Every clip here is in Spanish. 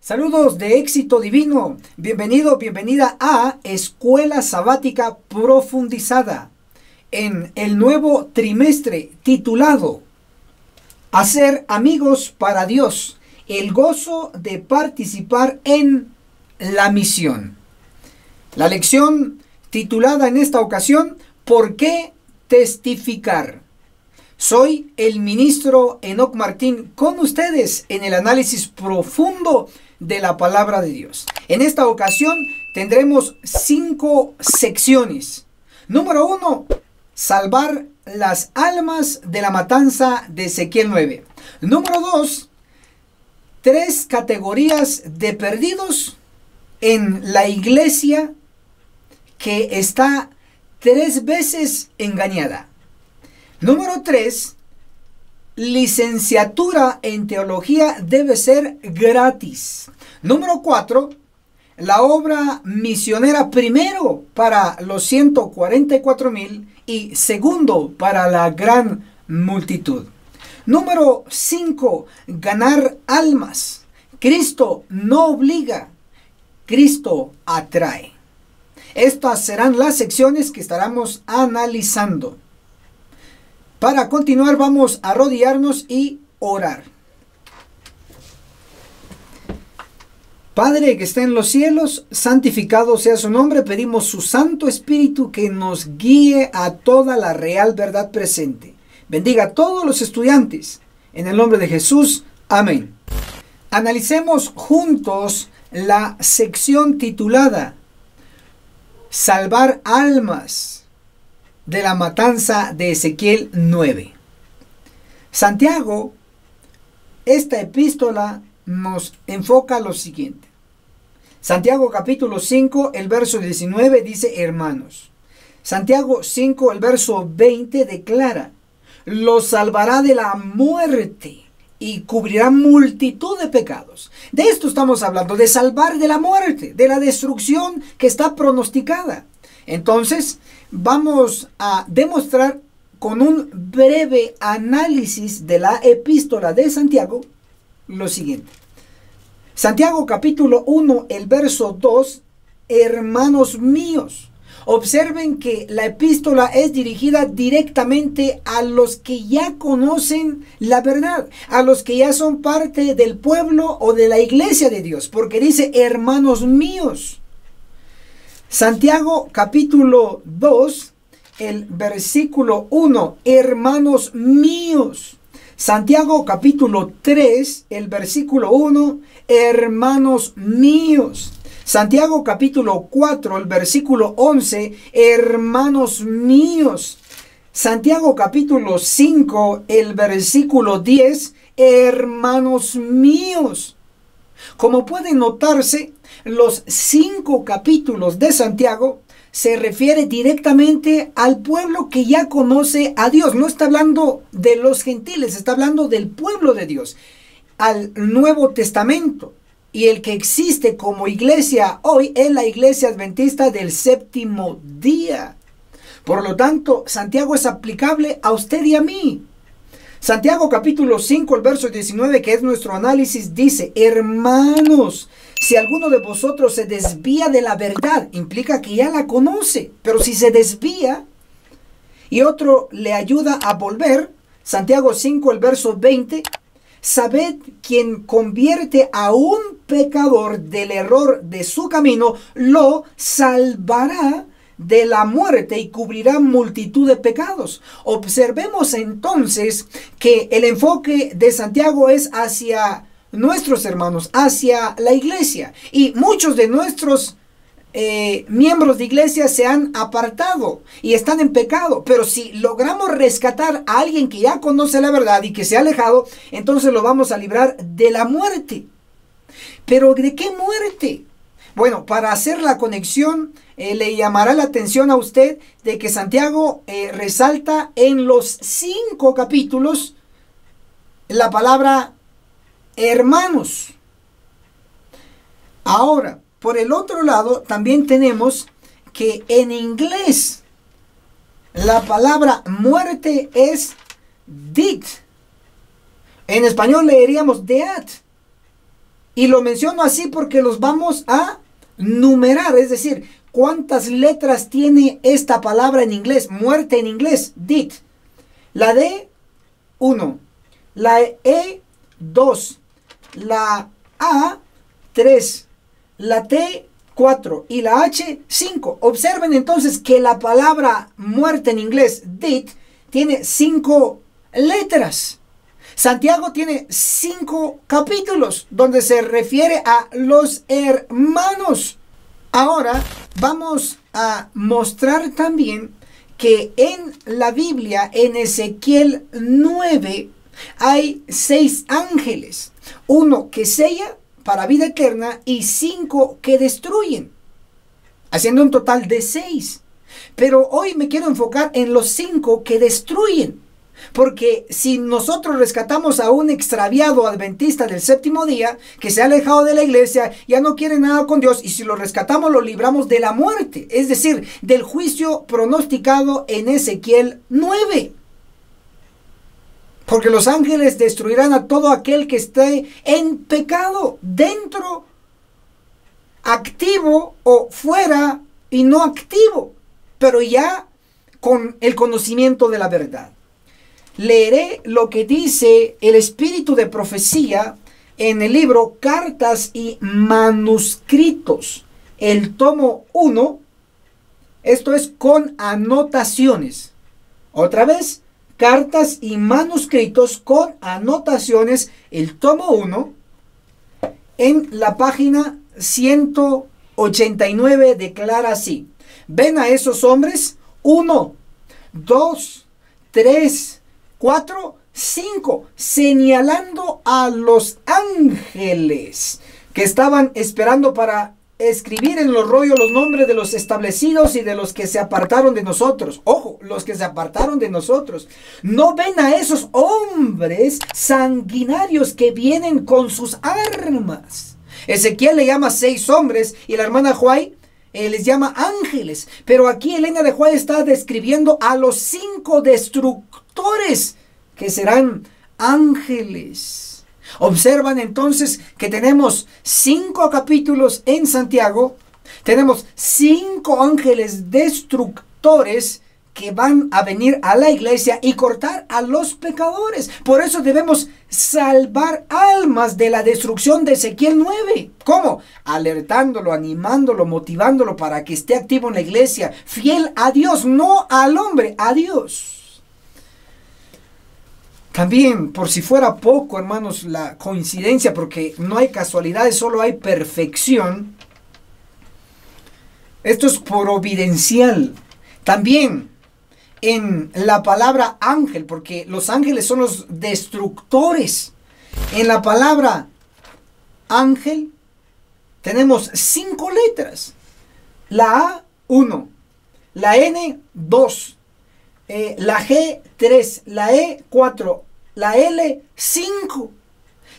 Saludos de éxito divino. Bienvenido, bienvenida a Escuela Sabática Profundizada en el nuevo trimestre titulado Hacer amigos para Dios, el gozo de participar en la misión. La lección titulada en esta ocasión, ¿por qué testificar? Soy el ministro Enoc Martín con ustedes en el análisis profundo de la palabra de Dios. En esta ocasión tendremos 5 secciones. Número 1, salvar las almas de la matanza de Ezequiel 9. Número 2, 3 categorías de perdidos en la iglesia que está 3 veces engañada. Número 3, licenciatura en teología debe ser gratis. Número 4, la obra misionera primero para los 144,000 y segundo para la gran multitud. Número 5, ganar almas. Cristo no obliga, Cristo atrae. Estas serán las secciones que estaremos analizando. Para continuar vamos a arrodillarnos y orar. Padre que está en los cielos, santificado sea su nombre. Pedimos su Santo Espíritu que nos guíe a toda la real verdad presente. Bendiga a todos los estudiantes. En el nombre de Jesús. Amén. Analicemos juntos la sección titulada Salvar almas de la matanza de Ezequiel 9. Santiago, esta epístola nos enfoca lo siguiente. Santiago capítulo 5, el verso 19 dice hermanos. Santiago 5, el verso 20 declara, los salvará de la muerte y cubrirá multitud de pecados. De esto estamos hablando, de salvar de la muerte, de la destrucción que está pronosticada. Entonces, vamos a demostrar con un breve análisis de la epístola de Santiago lo siguiente. Santiago capítulo 1, el verso 2, hermanos míos. Observen que la epístola es dirigida directamente a los que ya conocen la verdad, a los que ya son parte del pueblo o de la iglesia de Dios, porque dice hermanos míos. Santiago capítulo 2, el versículo 1, hermanos míos. Santiago capítulo 3, el versículo 1, hermanos míos. Santiago capítulo 4, el versículo 11, hermanos míos. Santiago capítulo 5, el versículo 10, hermanos míos. Como pueden notarse, los 5 capítulos de Santiago se refiere directamente al pueblo que ya conoce a Dios. No está hablando de los gentiles, está hablando del pueblo de Dios, al Nuevo Testamento. Y el que existe como iglesia hoy es la iglesia adventista del séptimo día. Por lo tanto, Santiago es aplicable a usted y a mí. Santiago capítulo 5, el verso 19, que es nuestro análisis, dice, hermanos, si alguno de vosotros se desvía de la verdad, implica que ya la conoce, pero si se desvía y otro le ayuda a volver, Santiago 5, el verso 20, sabed quien convierte a un pecador del error de su camino, lo salvará de la muerte y cubrirá multitud de pecados. Observemos entonces que el enfoque de Santiago es hacia nuestros hermanos, hacia la iglesia. Y muchos de nuestros miembros de iglesia se han apartado y están en pecado. Pero si logramos rescatar a alguien que ya conoce la verdad y que se ha alejado, entonces lo vamos a librar de la muerte. ¿Pero de qué muerte? Bueno, para hacer la conexión, le llamará la atención a usted de que Santiago resalta en los 5 capítulos la palabra hermanos. Ahora, por el otro lado, también tenemos que en inglés la palabra muerte es death. En español leeríamos death. Y lo menciono así porque los vamos a numerar, es decir, ¿cuántas letras tiene esta palabra en inglés? Muerte en inglés, death. La D, 1. La E, 2. La A, 3. La T, 4. Y la H, 5. Observen entonces que la palabra muerte en inglés, death, tiene 5 letras. Santiago tiene 5 capítulos donde se refiere a los hermanos. Ahora vamos a mostrar también que en la Biblia, en Ezequiel 9, hay 6 ángeles. 1 que sella para vida eterna y 5 que destruyen, haciendo un total de 6. Pero hoy me quiero enfocar en los 5 que destruyen. Porque si nosotros rescatamos a un extraviado adventista del séptimo día, que se ha alejado de la iglesia, ya no quiere nada con Dios, y si lo rescatamos lo libramos de la muerte, es decir, del juicio pronosticado en Ezequiel 9. Porque los ángeles destruirán a todo aquel que esté en pecado, dentro, activo o fuera y no activo, pero ya con el conocimiento de la verdad. Leeré lo que dice el espíritu de profecía en el libro Cartas y Manuscritos, el tomo 1. Esto es con anotaciones. Otra vez, Cartas y Manuscritos con anotaciones, el tomo 1, en la página 189 declara así: ven a esos hombres, 1, 2, 3, 4, 5, señalando a los ángeles que estaban esperando para escribir en los rollos los nombres de los establecidos y de los que se apartaron de nosotros. Ojo, los que se apartaron de nosotros. No ven a esos hombres sanguinarios que vienen con sus armas. Ezequiel le llama 6 hombres y la hermana Huay les llama ángeles. Pero aquí Elena de Huay está describiendo a los 5 destructores que serán ángeles. Observan entonces que tenemos 5 capítulos en Santiago. Tenemos 5 ángeles destructores que van a venir a la iglesia y cortar a los pecadores. Por eso debemos salvar almas de la destrucción de Ezequiel 9. ¿Cómo? Alertándolo, animándolo, motivándolo para que esté activo en la iglesia, fiel a Dios, no al hombre, a Dios. También, por si fuera poco, hermanos, la coincidencia, porque no hay casualidades, solo hay perfección. Esto es providencial. También en la palabra ángel, porque los ángeles son los destructores. En la palabra ángel tenemos 5 letras. La A, 1. La N, 2. La G, 3. La E, 4. La L, 5.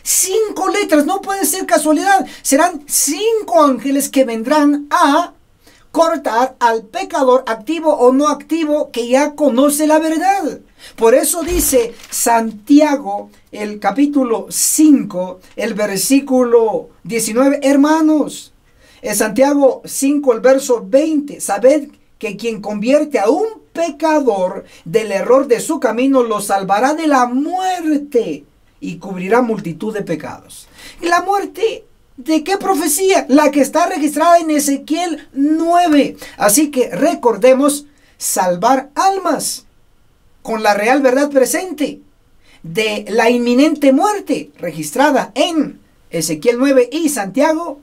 5 letras, no puede ser casualidad. Serán 5 ángeles que vendrán a cortar al pecador, activo o no activo, que ya conoce la verdad. Por eso dice Santiago, el capítulo 5, el versículo 19, hermanos, Santiago 5, el verso 20, sabed que quien convierte a un pecador del error de su camino lo salvará de la muerte y cubrirá multitud de pecados. Y la muerte, ¿de qué profecía? La que está registrada en Ezequiel 9. Así que recordemos salvar almas con la real verdad presente de la inminente muerte registrada en Ezequiel 9 y Santiago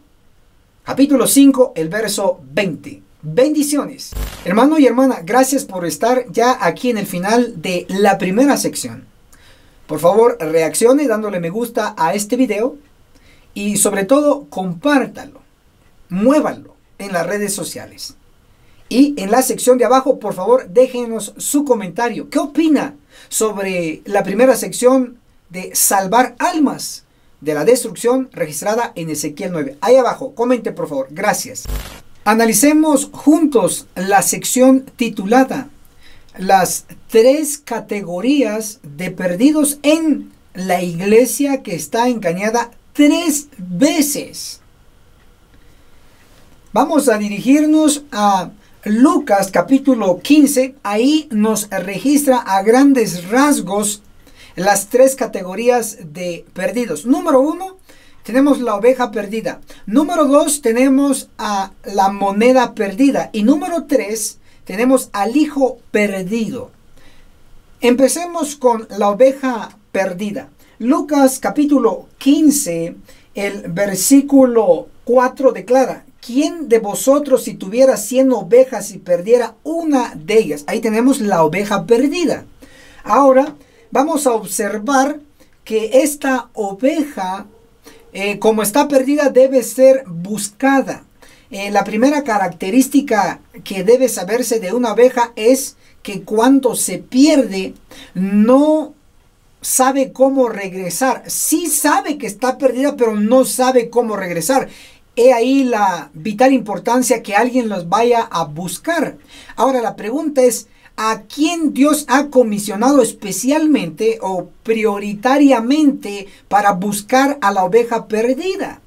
capítulo 5, el verso 20. Bendiciones. Hermano y hermana, gracias por estar ya aquí en el final de la primera sección. Por favor, reaccione dándole me gusta a este video y sobre todo compártalo, muévanlo en las redes sociales. Y en la sección de abajo, por favor, déjenos su comentario. ¿Qué opina sobre la primera sección de salvar almas de la destrucción registrada en Ezequiel 9? Ahí abajo, comente por favor. Gracias. Analicemos juntos la sección titulada Las 3 categorías de perdidos en la iglesia que está engañada 3 veces. Vamos a dirigirnos a Lucas capítulo 15. Ahí nos registra a grandes rasgos las 3 categorías de perdidos. Número 1, tenemos la oveja perdida. Número 2, tenemos a la moneda perdida. Y número 3, tenemos al hijo perdido. Empecemos con la oveja perdida. Lucas capítulo 15, el versículo 4 declara: ¿quién de vosotros, si tuviera 100 ovejas y perdiera una de ellas? Ahí tenemos la oveja perdida. Ahora vamos a observar que esta oveja, como está perdida, debe ser buscada. La primera característica que debe saberse de una oveja es que cuando se pierde, no sabe cómo regresar. Sí sabe que está perdida, pero no sabe cómo regresar. He ahí la vital importancia que alguien los vaya a buscar. Ahora la pregunta es: ¿a quién Dios ha comisionado especialmente o prioritariamente para buscar a la oveja perdida?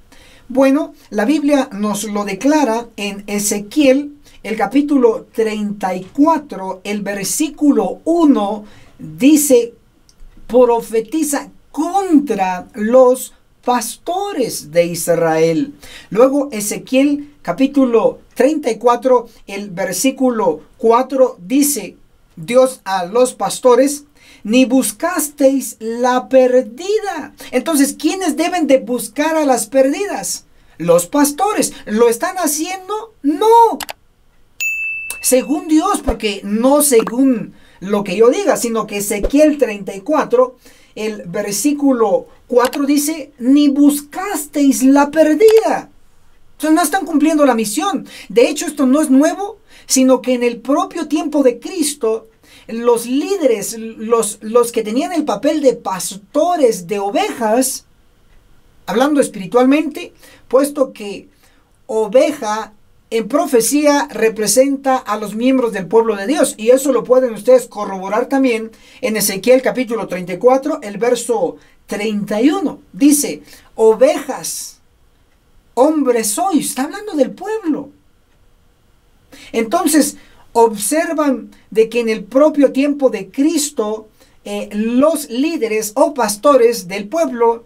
Bueno, la Biblia nos lo declara en Ezequiel, el capítulo 34, el versículo 1, dice, profetiza contra los pastores de Israel. Luego Ezequiel capítulo 34, el versículo 4 dice Dios a los pastores: ni buscasteis la perdida. Entonces, ¿quiénes deben de buscar a las perdidas? Los pastores. ¿Lo están haciendo? No. Según Dios, porque no según lo que yo diga, sino que Ezequiel 34, el versículo 4 dice: ni buscasteis la perdida. Entonces no están cumpliendo la misión. De hecho, esto no es nuevo, sino que en el propio tiempo de Cristo, los líderes, los que tenían el papel de pastores de ovejas, hablando espiritualmente, puesto que oveja en profecía representa a los miembros del pueblo de Dios, y eso lo pueden ustedes corroborar también en Ezequiel capítulo 34, el verso 31. Dice: ovejas, hombres sois. Está hablando del pueblo. Entonces, observan de que en el propio tiempo de Cristo, los líderes o pastores del pueblo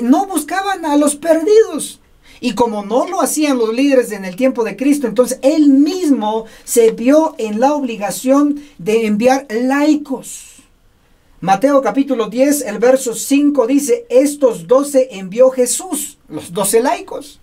no buscaban a los perdidos. Y como no lo hacían los líderes en el tiempo de Cristo, entonces él mismo se vio en la obligación de enviar laicos. Mateo capítulo 10, el verso 5 dice: estos 12 envió Jesús, los 12 laicos.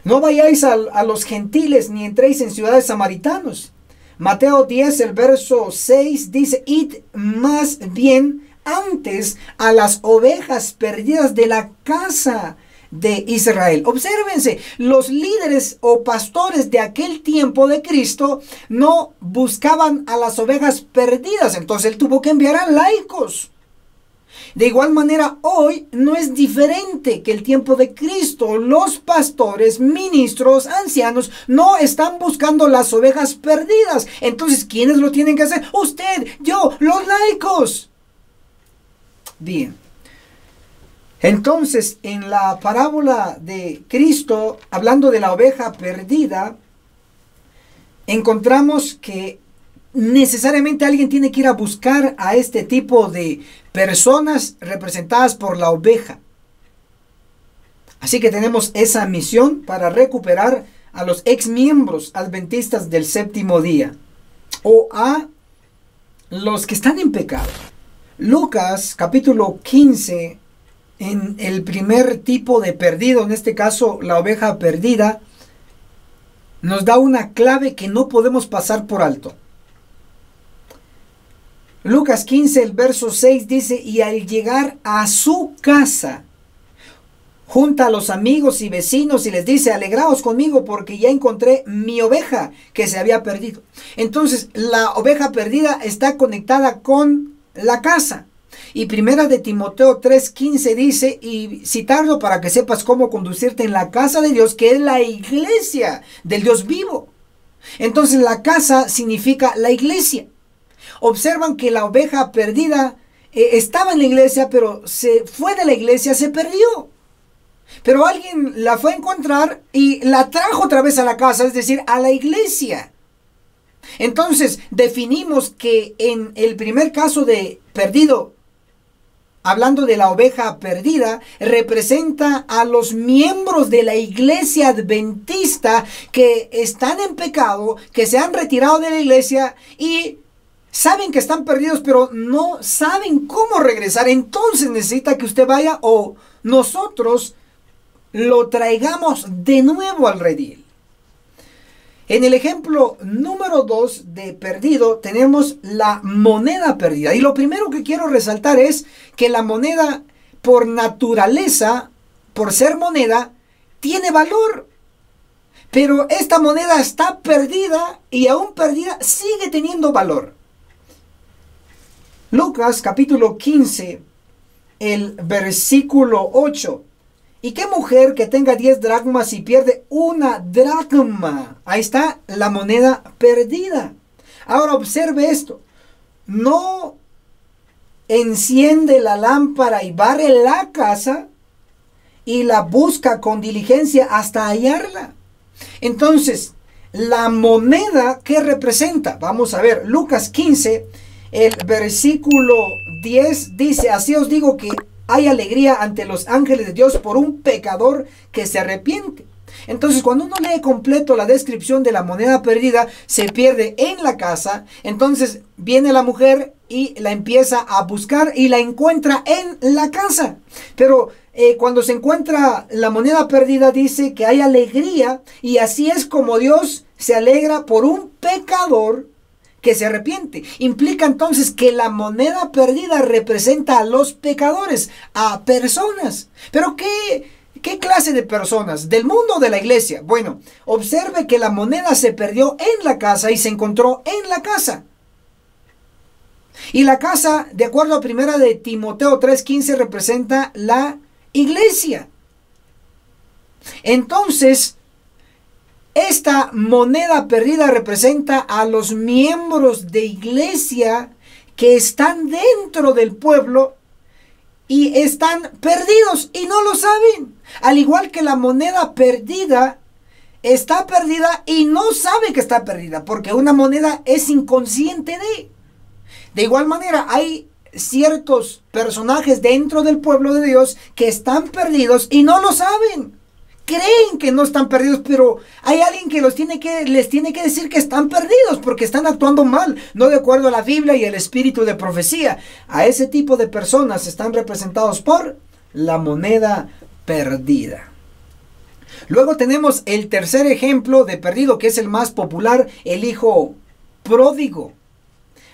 No vayáis a los gentiles, ni entréis en ciudades samaritanos. Mateo 10, el verso 6 dice: id más bien antes a las ovejas perdidas de la casa de Israel. Obsérvense, los líderes o pastores de aquel tiempo de Cristo no buscaban a las ovejas perdidas, entonces él tuvo que enviar a laicos. De igual manera, hoy no es diferente que el tiempo de Cristo. Los pastores, ministros, ancianos no están buscando las ovejas perdidas. Entonces, ¿quiénes lo tienen que hacer? Usted, yo, los laicos. Bien. Entonces, en la parábola de Cristo, hablando de la oveja perdida, encontramos que necesariamente alguien tiene que ir a buscar a este tipo de personas representadas por la oveja. Así que tenemos esa misión para recuperar a los ex miembros adventistas del séptimo día, o a los que están en pecado. Lucas capítulo 15, en el primer tipo de perdido, en este caso la oveja perdida, nos da una clave que no podemos pasar por alto. Lucas 15, el verso 6 dice: y al llegar a su casa, junta a los amigos y vecinos y les dice: alegraos conmigo porque ya encontré mi oveja que se había perdido. Entonces, la oveja perdida está conectada con la casa. Y primera de Timoteo 3:15 dice, y citarlo para que sepas cómo conducirte en la casa de Dios, que es la iglesia del Dios vivo. Entonces la casa significa la iglesia. Observan que la oveja perdida estaba en la iglesia, pero se fue de la iglesia, se perdió. Pero alguien la fue a encontrar y la trajo otra vez a la casa, es decir, a la iglesia. Entonces, definimos que en el primer caso de perdido, hablando de la oveja perdida, representa a los miembros de la iglesia adventista que están en pecado, que se han retirado de la iglesia y saben que están perdidos, pero no saben cómo regresar. Entonces necesita que usted vaya o nosotros lo traigamos de nuevo al redil. En el ejemplo número 2 de perdido tenemos la moneda perdida. Y lo primero que quiero resaltar es que la moneda, por naturaleza, por ser moneda, tiene valor. Pero esta moneda está perdida y aún perdida sigue teniendo valor. Lucas capítulo 15, el versículo 8. ¿Y qué mujer que tenga 10 dracmas y pierde una dracma? Ahí está la moneda perdida. Ahora observe esto. No enciende la lámpara y barre la casa y la busca con diligencia hasta hallarla. Entonces, la moneda, ¿qué representa? Vamos a ver, Lucas 15, el versículo 10 dice: así os digo que hay alegría ante los ángeles de Dios por un pecador que se arrepiente. Entonces, cuando uno lee completo la descripción de la moneda perdida, se pierde en la casa. Entonces, viene la mujer y la empieza a buscar y la encuentra en la casa. Pero cuando se encuentra la moneda perdida, dice que hay alegría, y así es como Dios se alegra por un pecador que se arrepiente. Implica entonces que la moneda perdida representa a los pecadores, a personas. Pero ¿qué clase de personas? ¿Del mundo o de la iglesia? Bueno, observe que la moneda se perdió en la casa y se encontró en la casa. Y la casa, de acuerdo a 1 de Timoteo 3:15, representa la iglesia. Entonces, esta moneda perdida representa a los miembros de iglesia que están dentro del pueblo y están perdidos y no lo saben. Al igual que la moneda perdida está perdida y no sabe que está perdida, porque una moneda es inconsciente de. De igual manera, hay ciertos personajes dentro del pueblo de Dios que están perdidos y no lo saben. Creen que no están perdidos, pero hay alguien que les tiene que decir que están perdidos porque están actuando mal, no de acuerdo a la Biblia y el espíritu de profecía. A ese tipo de personas están representados por la moneda perdida. Luego tenemos el tercer ejemplo de perdido, que es el más popular, el hijo pródigo.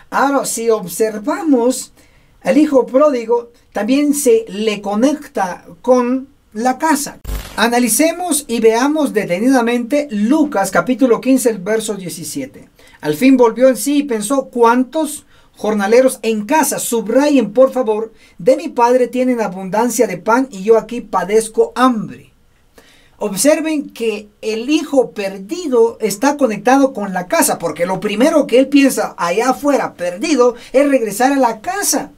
Ahora, si observamos al hijo pródigo, también se le conecta con la casa. Analicemos y veamos detenidamente Lucas capítulo 15, el verso 17. Al fin volvió en sí y pensó: ¿cuántos jornaleros en casa, subrayen por favor, de mi padre tienen abundancia de pan y yo aquí padezco hambre? Observen que el hijo perdido está conectado con la casa, porque lo primero que él piensa allá afuera perdido es regresar a la casa.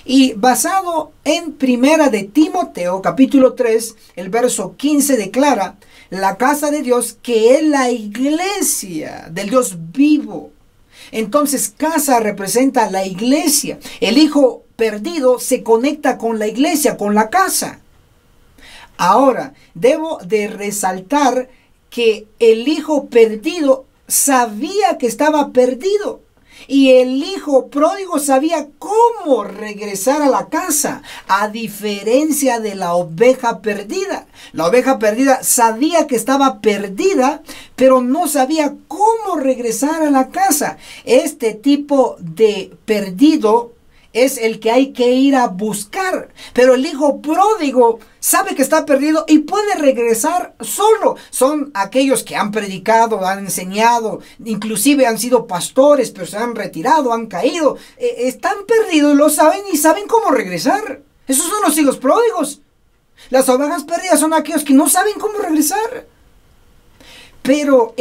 Y basado en 1 de Timoteo capítulo 3, el verso 15 declara: la casa de Dios, que es la iglesia del Dios vivo. Entonces, casa representa la iglesia. El hijo perdido se conecta con la iglesia, con la casa. Ahora, debo de resaltar que el hijo perdido sabía que estaba perdido. Y el hijo pródigo sabía cómo regresar a la casa, a diferencia de la oveja perdida. La oveja perdida sabía que estaba perdida, pero no sabía cómo regresar a la casa. Este tipo de perdido es el que hay que ir a buscar. Pero el hijo pródigo sabe que está perdido y puede regresar solo. Son aquellos que han predicado, han enseñado, inclusive han sido pastores, pero se han retirado, han caído. Están perdidos, lo saben y saben cómo regresar. Esos son los hijos pródigos. Las ovejas perdidas son aquellos que no saben cómo regresar. Pero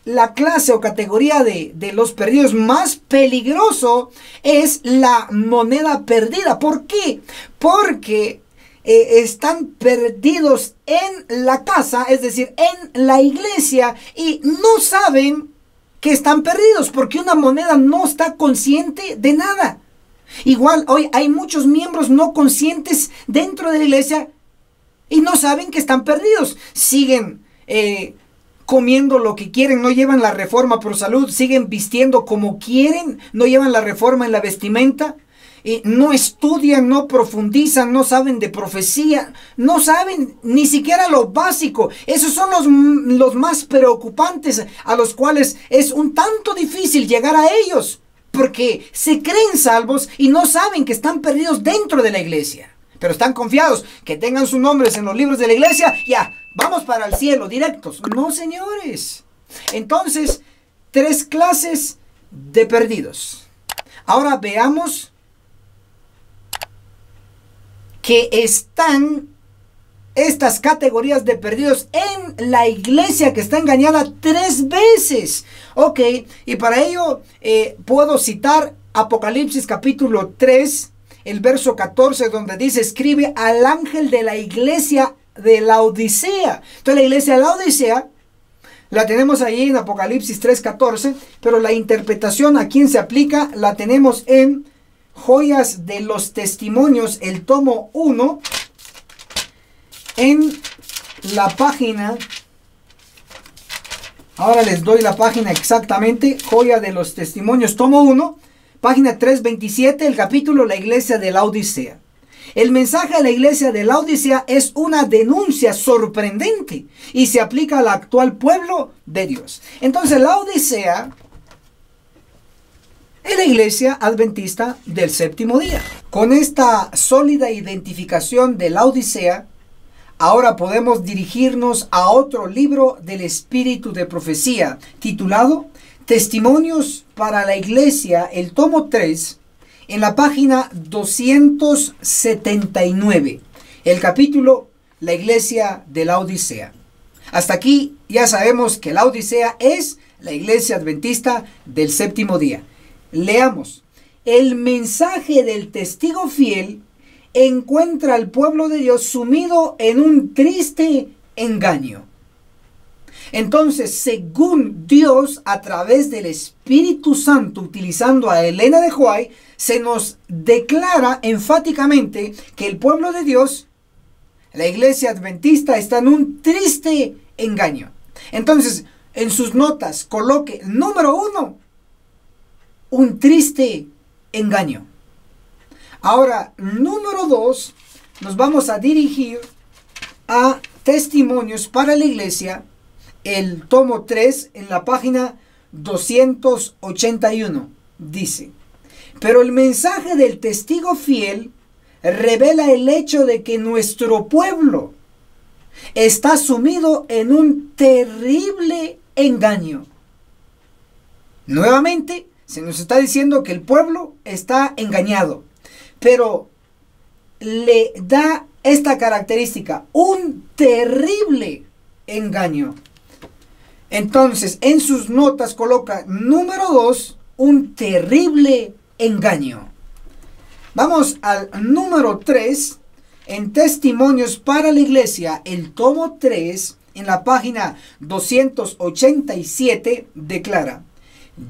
la clase o categoría de los perdidos más peligroso es la moneda perdida. ¿Por qué? Porque están perdidos en la casa, es decir, en la iglesia, y no saben que están perdidos, porque una moneda no está consciente de nada. Igual, hoy hay muchos miembros no conscientes dentro de la iglesia y no saben que están perdidos. Siguen comiendo lo que quieren, no llevan la reforma por salud, siguen vistiendo como quieren, no llevan la reforma en la vestimenta. No estudian, no profundizan, no saben de profecía, no saben ni siquiera lo básico. Esos son los más preocupantes, a los cuales es un tanto difícil llegar a ellos, porque se creen salvos y no saben que están perdidos dentro de la iglesia. Pero están confiados que tengan sus nombres en los libros de la iglesia, ya, vamos para el cielo, directos. No, señores. Entonces, 3 clases de perdidos. Ahora veamos que están estas categorías de perdidos en la iglesia que está engañada 3 veces. Ok, y para ello puedo citar Apocalipsis capítulo 3, el verso 14, donde dice: escribe al ángel de la iglesia de Laodicea. Entonces la iglesia de Laodicea la tenemos ahí en Apocalipsis 3:14, pero la interpretación a quién se aplica la tenemos en Joyas de los Testimonios, el tomo 1, en la página, ahora les doy la página exactamente, Joya de los Testimonios, tomo 1, página 327, el capítulo La iglesia de Laodicea. El mensaje a la iglesia de Laodicea es una denuncia sorprendente y se aplica al actual pueblo de Dios. Entonces Laodicea es la iglesia adventista del séptimo día. Con esta sólida identificación de Laodicea, ahora podemos dirigirnos a otro libro del espíritu de profecía, titulado Testimonios para la iglesia, el tomo 3, en la página 279, el capítulo La iglesia de Laodicea. Hasta aquí ya sabemos que Laodicea es la iglesia adventista del séptimo día. Leamos. El mensaje del testigo fiel encuentra al pueblo de Dios sumido en un triste engaño. Entonces, según Dios, a través del Espíritu Santo, utilizando a Elena de White, se nos declara enfáticamente que el pueblo de Dios, la iglesia adventista, está en un triste engaño. Entonces, en sus notas, coloque número 1, un triste engaño. Ahora, número 2, nos vamos a dirigir a Testimonios para la iglesia, el tomo 3, en la página 281. Dice: pero el mensaje del testigo fiel revela el hecho de que nuestro pueblo está sumido en un terrible engaño. Nuevamente, se nos está diciendo que el pueblo está engañado, pero le da esta característica: un terrible engaño. Entonces, en sus notas coloca número 2, un terrible engaño. Vamos al número 3, en Testimonios para la iglesia, el tomo 3, en la página 287, declara: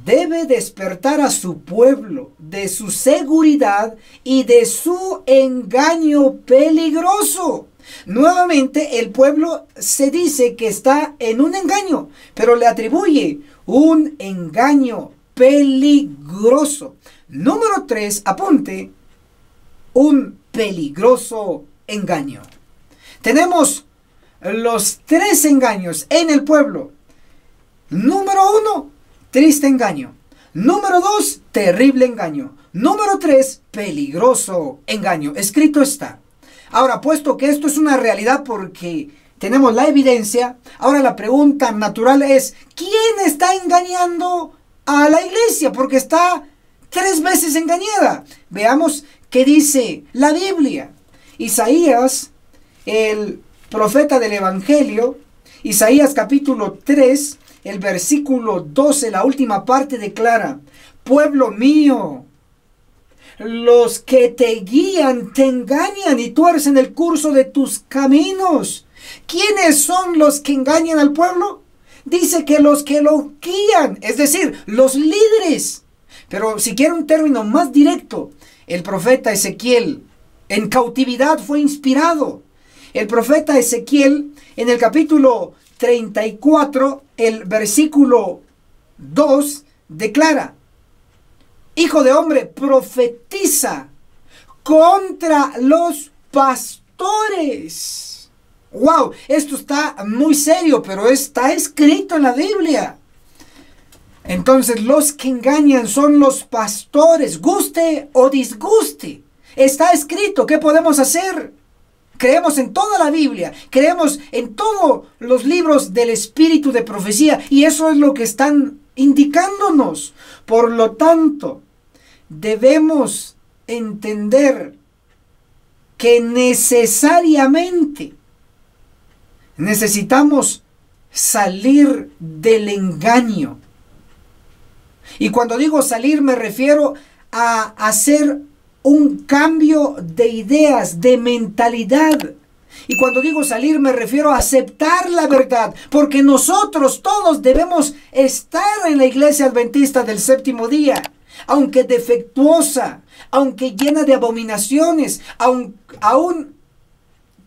debe despertar a su pueblo de su seguridad y de su engaño peligroso. Nuevamente, el pueblo se dice que está en un engaño, pero le atribuye un engaño peligroso. Número 3, apunte: un peligroso engaño. Tenemos los 3 engaños en el pueblo. Número 1, triste engaño. Número 2, terrible engaño. Número 3, peligroso engaño. Escrito está. Ahora, puesto que esto es una realidad porque tenemos la evidencia, ahora la pregunta natural es: ¿quién está engañando a la iglesia? Porque está 3 veces engañada. Veamos qué dice la Biblia. Isaías, el profeta del Evangelio, Isaías capítulo 3, el versículo 12, la última parte declara: pueblo mío, los que te guían te engañan y tuercen el curso de tus caminos. ¿Quiénes son los que engañan al pueblo? Dice que los que lo guían, es decir, los líderes. Pero si quiere un término más directo, el profeta Ezequiel en cautividad fue inspirado. El profeta Ezequiel en el capítulo 34, el versículo 2, declara: Hijo de hombre, profetiza contra los pastores. ¡Wow! Esto está muy serio, pero está escrito en la Biblia. Entonces, los que engañan son los pastores, guste o disguste. Está escrito. ¿Qué podemos hacer? Creemos en toda la Biblia, creemos en todos los libros del espíritu de profecía, y eso es lo que están indicándonos. Por lo tanto, debemos entender que necesariamente necesitamos salir del engaño. Y cuando digo salir, me refiero a hacer un cambio de ideas, de mentalidad. Y cuando digo salir, me refiero a aceptar la verdad, porque nosotros todos debemos estar en la iglesia adventista del séptimo día, aunque defectuosa, aunque llena de abominaciones, aún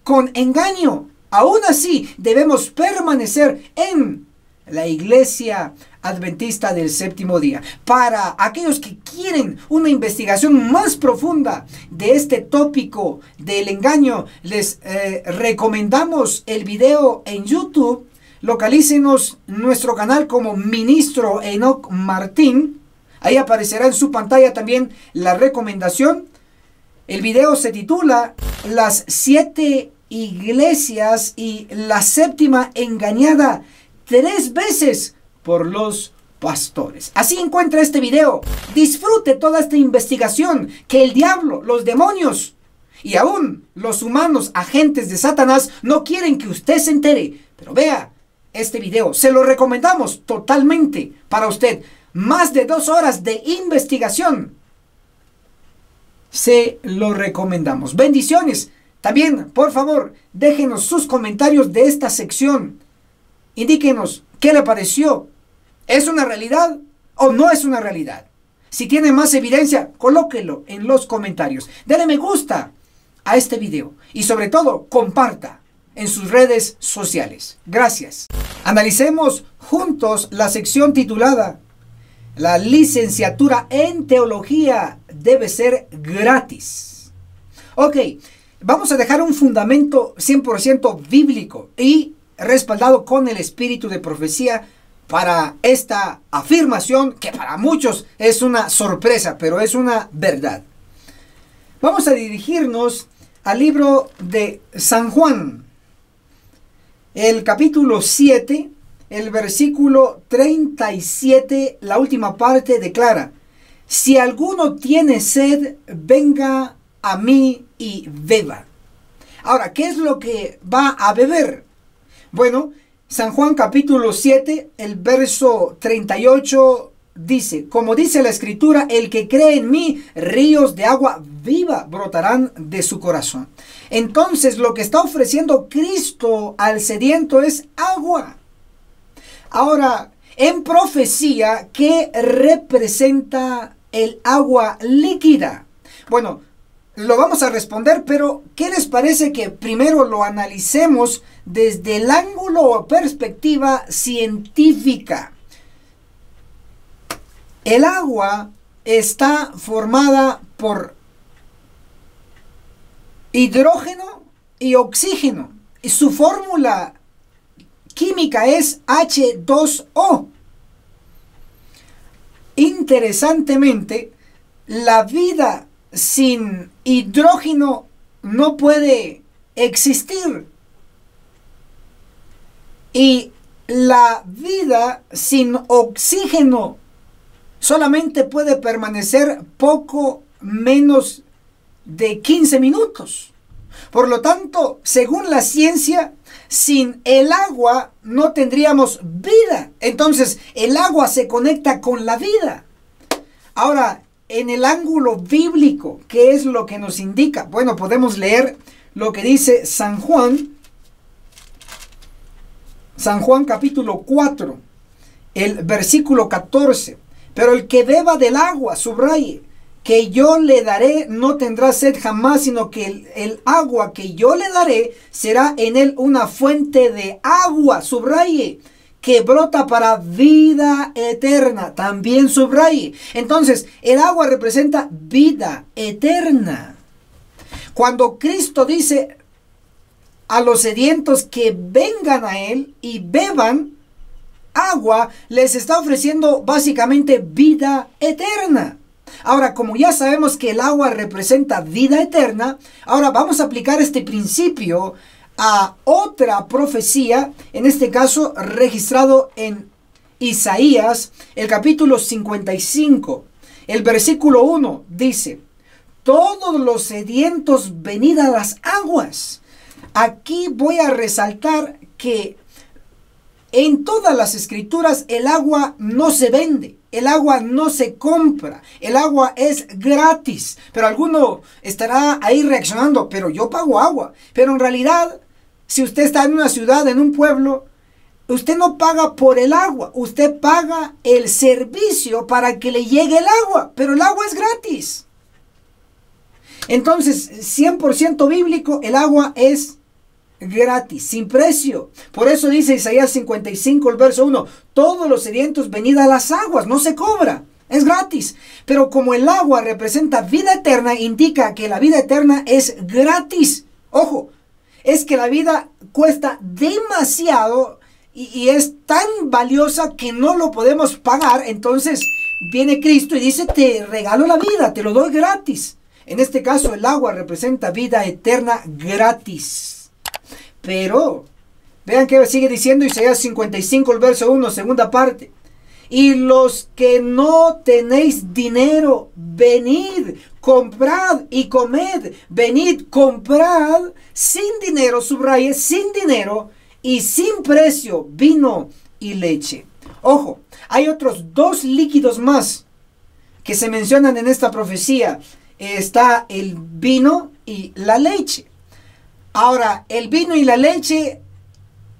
con engaño. Aún así, debemos permanecer en la iglesia adventista del séptimo día. Para aquellos que quieren una investigación más profunda de este tópico del engaño, les recomendamos el video en YouTube. Localícenos nuestro canal como Ministro Enoch Martín. Ahí aparecerá en su pantalla también la recomendación. El video se titula Las 7 iglesias y la séptima engañada 3 veces por los pastores. Así encuentra este video. Disfrute toda esta investigación que el diablo, los demonios y aún los humanos agentes de Satanás no quieren que usted se entere. Pero vea este video. Se lo recomendamos totalmente para usted. Más de 2 horas de investigación. Se lo recomendamos. Bendiciones. También, por favor, déjenos sus comentarios de esta sección. Indíquenos qué le pareció. ¿Es una realidad o no es una realidad? Si tiene más evidencia, colóquelo en los comentarios. Dale me gusta a este video y sobre todo comparta en sus redes sociales. Gracias. Analicemos juntos la sección titulada La licenciatura en teología debe ser gratis. Ok, vamos a dejar un fundamento 100% bíblico y respaldado con el espíritu de profecía para esta afirmación que para muchos es una sorpresa, pero es una verdad. Vamos a dirigirnos al libro de San Juan, el capítulo 7, el versículo 37, la última parte declara: Si alguno tiene sed, venga a mí y beba. Ahora, ¿qué es lo que va a beber? Bueno, San Juan capítulo 7, el verso 38 dice: Como dice la escritura, el que cree en mí, ríos de agua viva brotarán de su corazón. Entonces, lo que está ofreciendo Cristo al sediento es agua. Ahora, en profecía, ¿qué representa el agua líquida? Bueno, lo vamos a responder, pero ¿qué les parece que primero lo analicemos desde el ángulo o perspectiva científica? El agua está formada por hidrógeno y oxígeno. Y su fórmula química es H2O. Interesantemente, la vida sin hidrógeno no puede existir. Y la vida sin oxígeno solamente puede permanecer poco menos de 15 minutos. Por lo tanto, según la ciencia, sin el agua no tendríamos vida. Entonces, el agua se conecta con la vida. Ahora, en el ángulo bíblico, ¿qué es lo que nos indica? Bueno, podemos leer lo que dice San Juan capítulo 4, el versículo 14. Pero el que beba del agua, subraye, que yo le daré, no tendrá sed jamás, sino que el agua que yo le daré será en él una fuente de agua, subraye, que brota para vida eterna, también subraye. Entonces, el agua representa vida eterna. Cuando Cristo dice a los sedientos que vengan a él y beban agua, les está ofreciendo básicamente vida eterna. Ahora, como ya sabemos que el agua representa vida eterna, ahora vamos a aplicar este principio a otra profecía, en este caso registrado en Isaías, el capítulo 55, el versículo 1 dice: todos los sedientos venid a las aguas. Aquí voy a resaltar que en todas las escrituras el agua no se vende, el agua no se compra, el agua es gratis. Pero alguno estará ahí reaccionando, pero yo pago agua. Pero en realidad, si usted está en una ciudad, en un pueblo, usted no paga por el agua, usted paga el servicio para que le llegue el agua, pero el agua es gratis. Entonces, 100% bíblico, el agua es gratis, sin precio. Por eso dice Isaías 55, el verso 1, todos los sedientos venid a las aguas, no se cobra, es gratis. Pero como el agua representa vida eterna, indica que la vida eterna es gratis. Ojo, es que la vida cuesta demasiado y es tan valiosa que no lo podemos pagar. Entonces viene Cristo y dice: te regalo la vida, te lo doy gratis. En este caso el agua representa vida eterna gratis. Pero vean que sigue diciendo Isaías 55, el verso 1, segunda parte. Y los que no tenéis dinero, venid, comprad y comed. Venid, comprad sin dinero, subraye, sin dinero y sin precio, vino y leche. Ojo, hay otros dos líquidos más que se mencionan en esta profecía. Está el vino y la leche. Ahora, el vino y la leche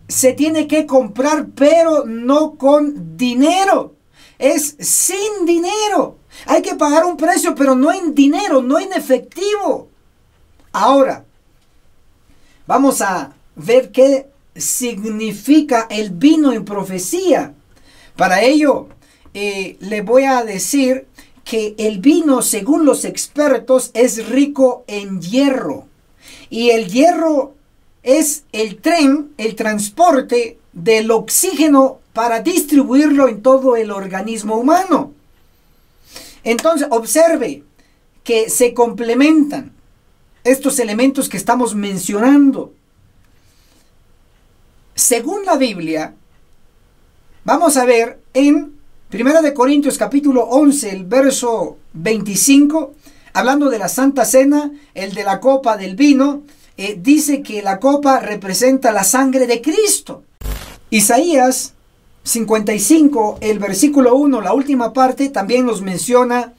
se tiene que comprar, pero no con dinero. Es sin dinero. Hay que pagar un precio, pero no en dinero, no en efectivo. Ahora, vamos a ver qué significa el vino en profecía. Para ello, le voy a decir que el vino, según los expertos, es rico en hierro. Y el hierro es el tren, el transporte del oxígeno para distribuirlo en todo el organismo humano. Entonces, observe que se complementan estos elementos que estamos mencionando. Según la Biblia, vamos a ver en 1 Corintios capítulo 11, el verso 25, hablando de la Santa Cena, el de la copa del vino, dice que la copa representa la sangre de Cristo. Isaías 55, el versículo 1, la última parte, también nos menciona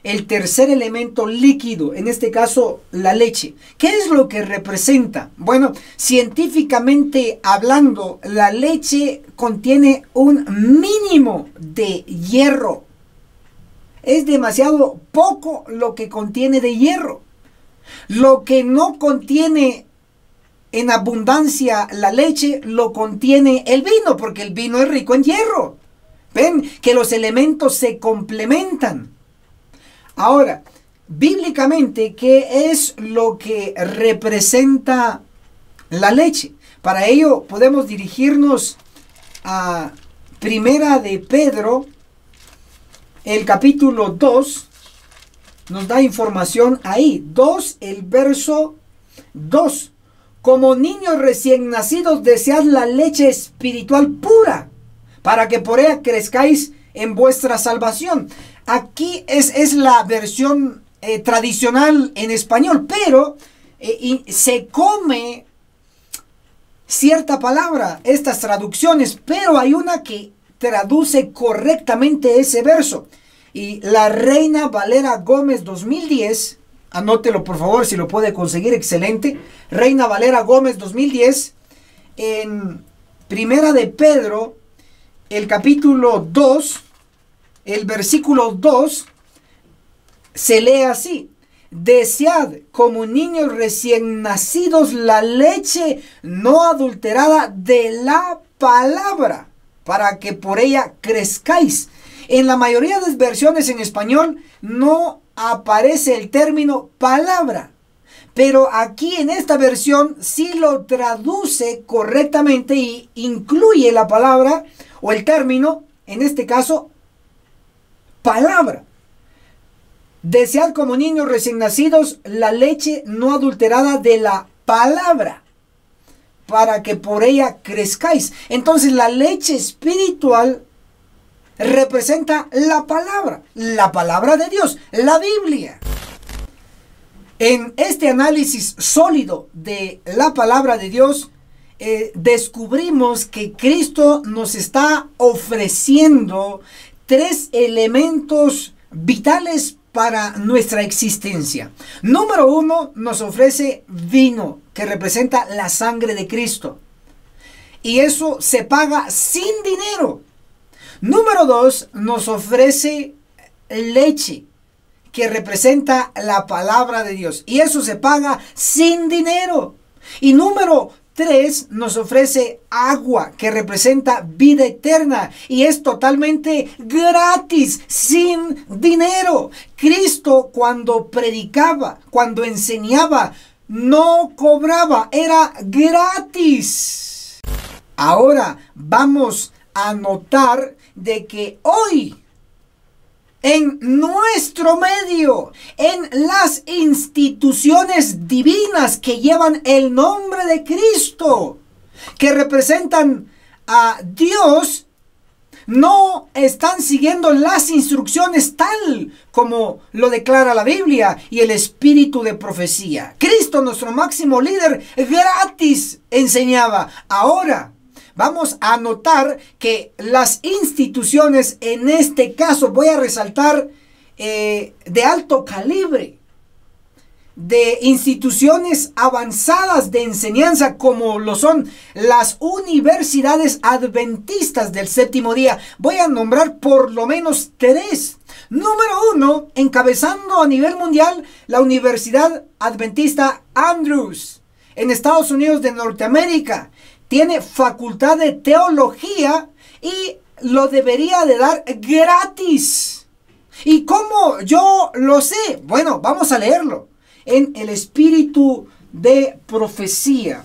el tercer elemento líquido, en este caso la leche. ¿Qué es lo que representa? Bueno, científicamente hablando, la leche contiene un mínimo de hierro. Es demasiado poco lo que contiene de hierro. Lo que no contiene en abundancia la leche, lo contiene el vino, porque el vino es rico en hierro. Ven que los elementos se complementan. Ahora, bíblicamente, ¿qué es lo que representa la leche? Para ello podemos dirigirnos a Primera de Pedro, el capítulo 2, nos da información ahí. 2, el verso 2. Como niños recién nacidos, desead la leche espiritual pura, para que por ella crezcáis en vuestra salvación. Aquí es la versión tradicional en español, pero se come cierta palabra, estas traducciones, pero hay una que traduce correctamente ese verso. Y la Reina Valera Gómez 2010, anótelo por favor si lo puede conseguir, excelente. Reina Valera Gómez 2010, en Primera de Pedro, el capítulo 2, el versículo 2, se lee así: desead como niños recién nacidos la leche no adulterada de la palabra, para que por ella crezcáis. En la mayoría de las versiones en español no aparece el término palabra, pero aquí en esta versión sí lo traduce correctamente y incluye la palabra o el término, en este caso, palabra. Desead como niños recién nacidos la leche no adulterada de la palabra, para que por ella crezcáis. Entonces la leche espiritual representa la palabra de Dios, la Biblia. En este análisis sólido de la palabra de Dios, descubrimos que Cristo nos está ofreciendo tres elementos vitales para nuestra existencia. Número uno, nos ofrece vino, que representa la sangre de Cristo. Y eso se paga sin dinero. Número dos, nos ofrece leche, que representa la palabra de Dios. Y eso se paga sin dinero. Y número 3, nos ofrece agua, que representa vida eterna. Y es totalmente gratis, sin dinero. Cristo, cuando predicaba, cuando enseñaba, no cobraba, era gratis. Ahora vamos a notar de que hoy, en nuestro medio, en las instituciones divinas que llevan el nombre de Cristo, que representan a Dios, no están siguiendo las instrucciones tal como lo declara la Biblia y el espíritu de profecía. Cristo, nuestro máximo líder, gratis enseñaba. Ahora vamos a notar que las instituciones, en este caso voy a resaltar de alto calibre, de instituciones avanzadas de enseñanza, como lo son las universidades adventistas del séptimo día. Voy a nombrar por lo menos 3. Número 1, encabezando a nivel mundial, la Universidad Adventista Andrews, en Estados Unidos de Norteamérica. Tiene facultad de teología y lo debería de dar gratis. ¿Y cómo yo lo sé? Bueno, vamos a leerlo. En el espíritu de profecía,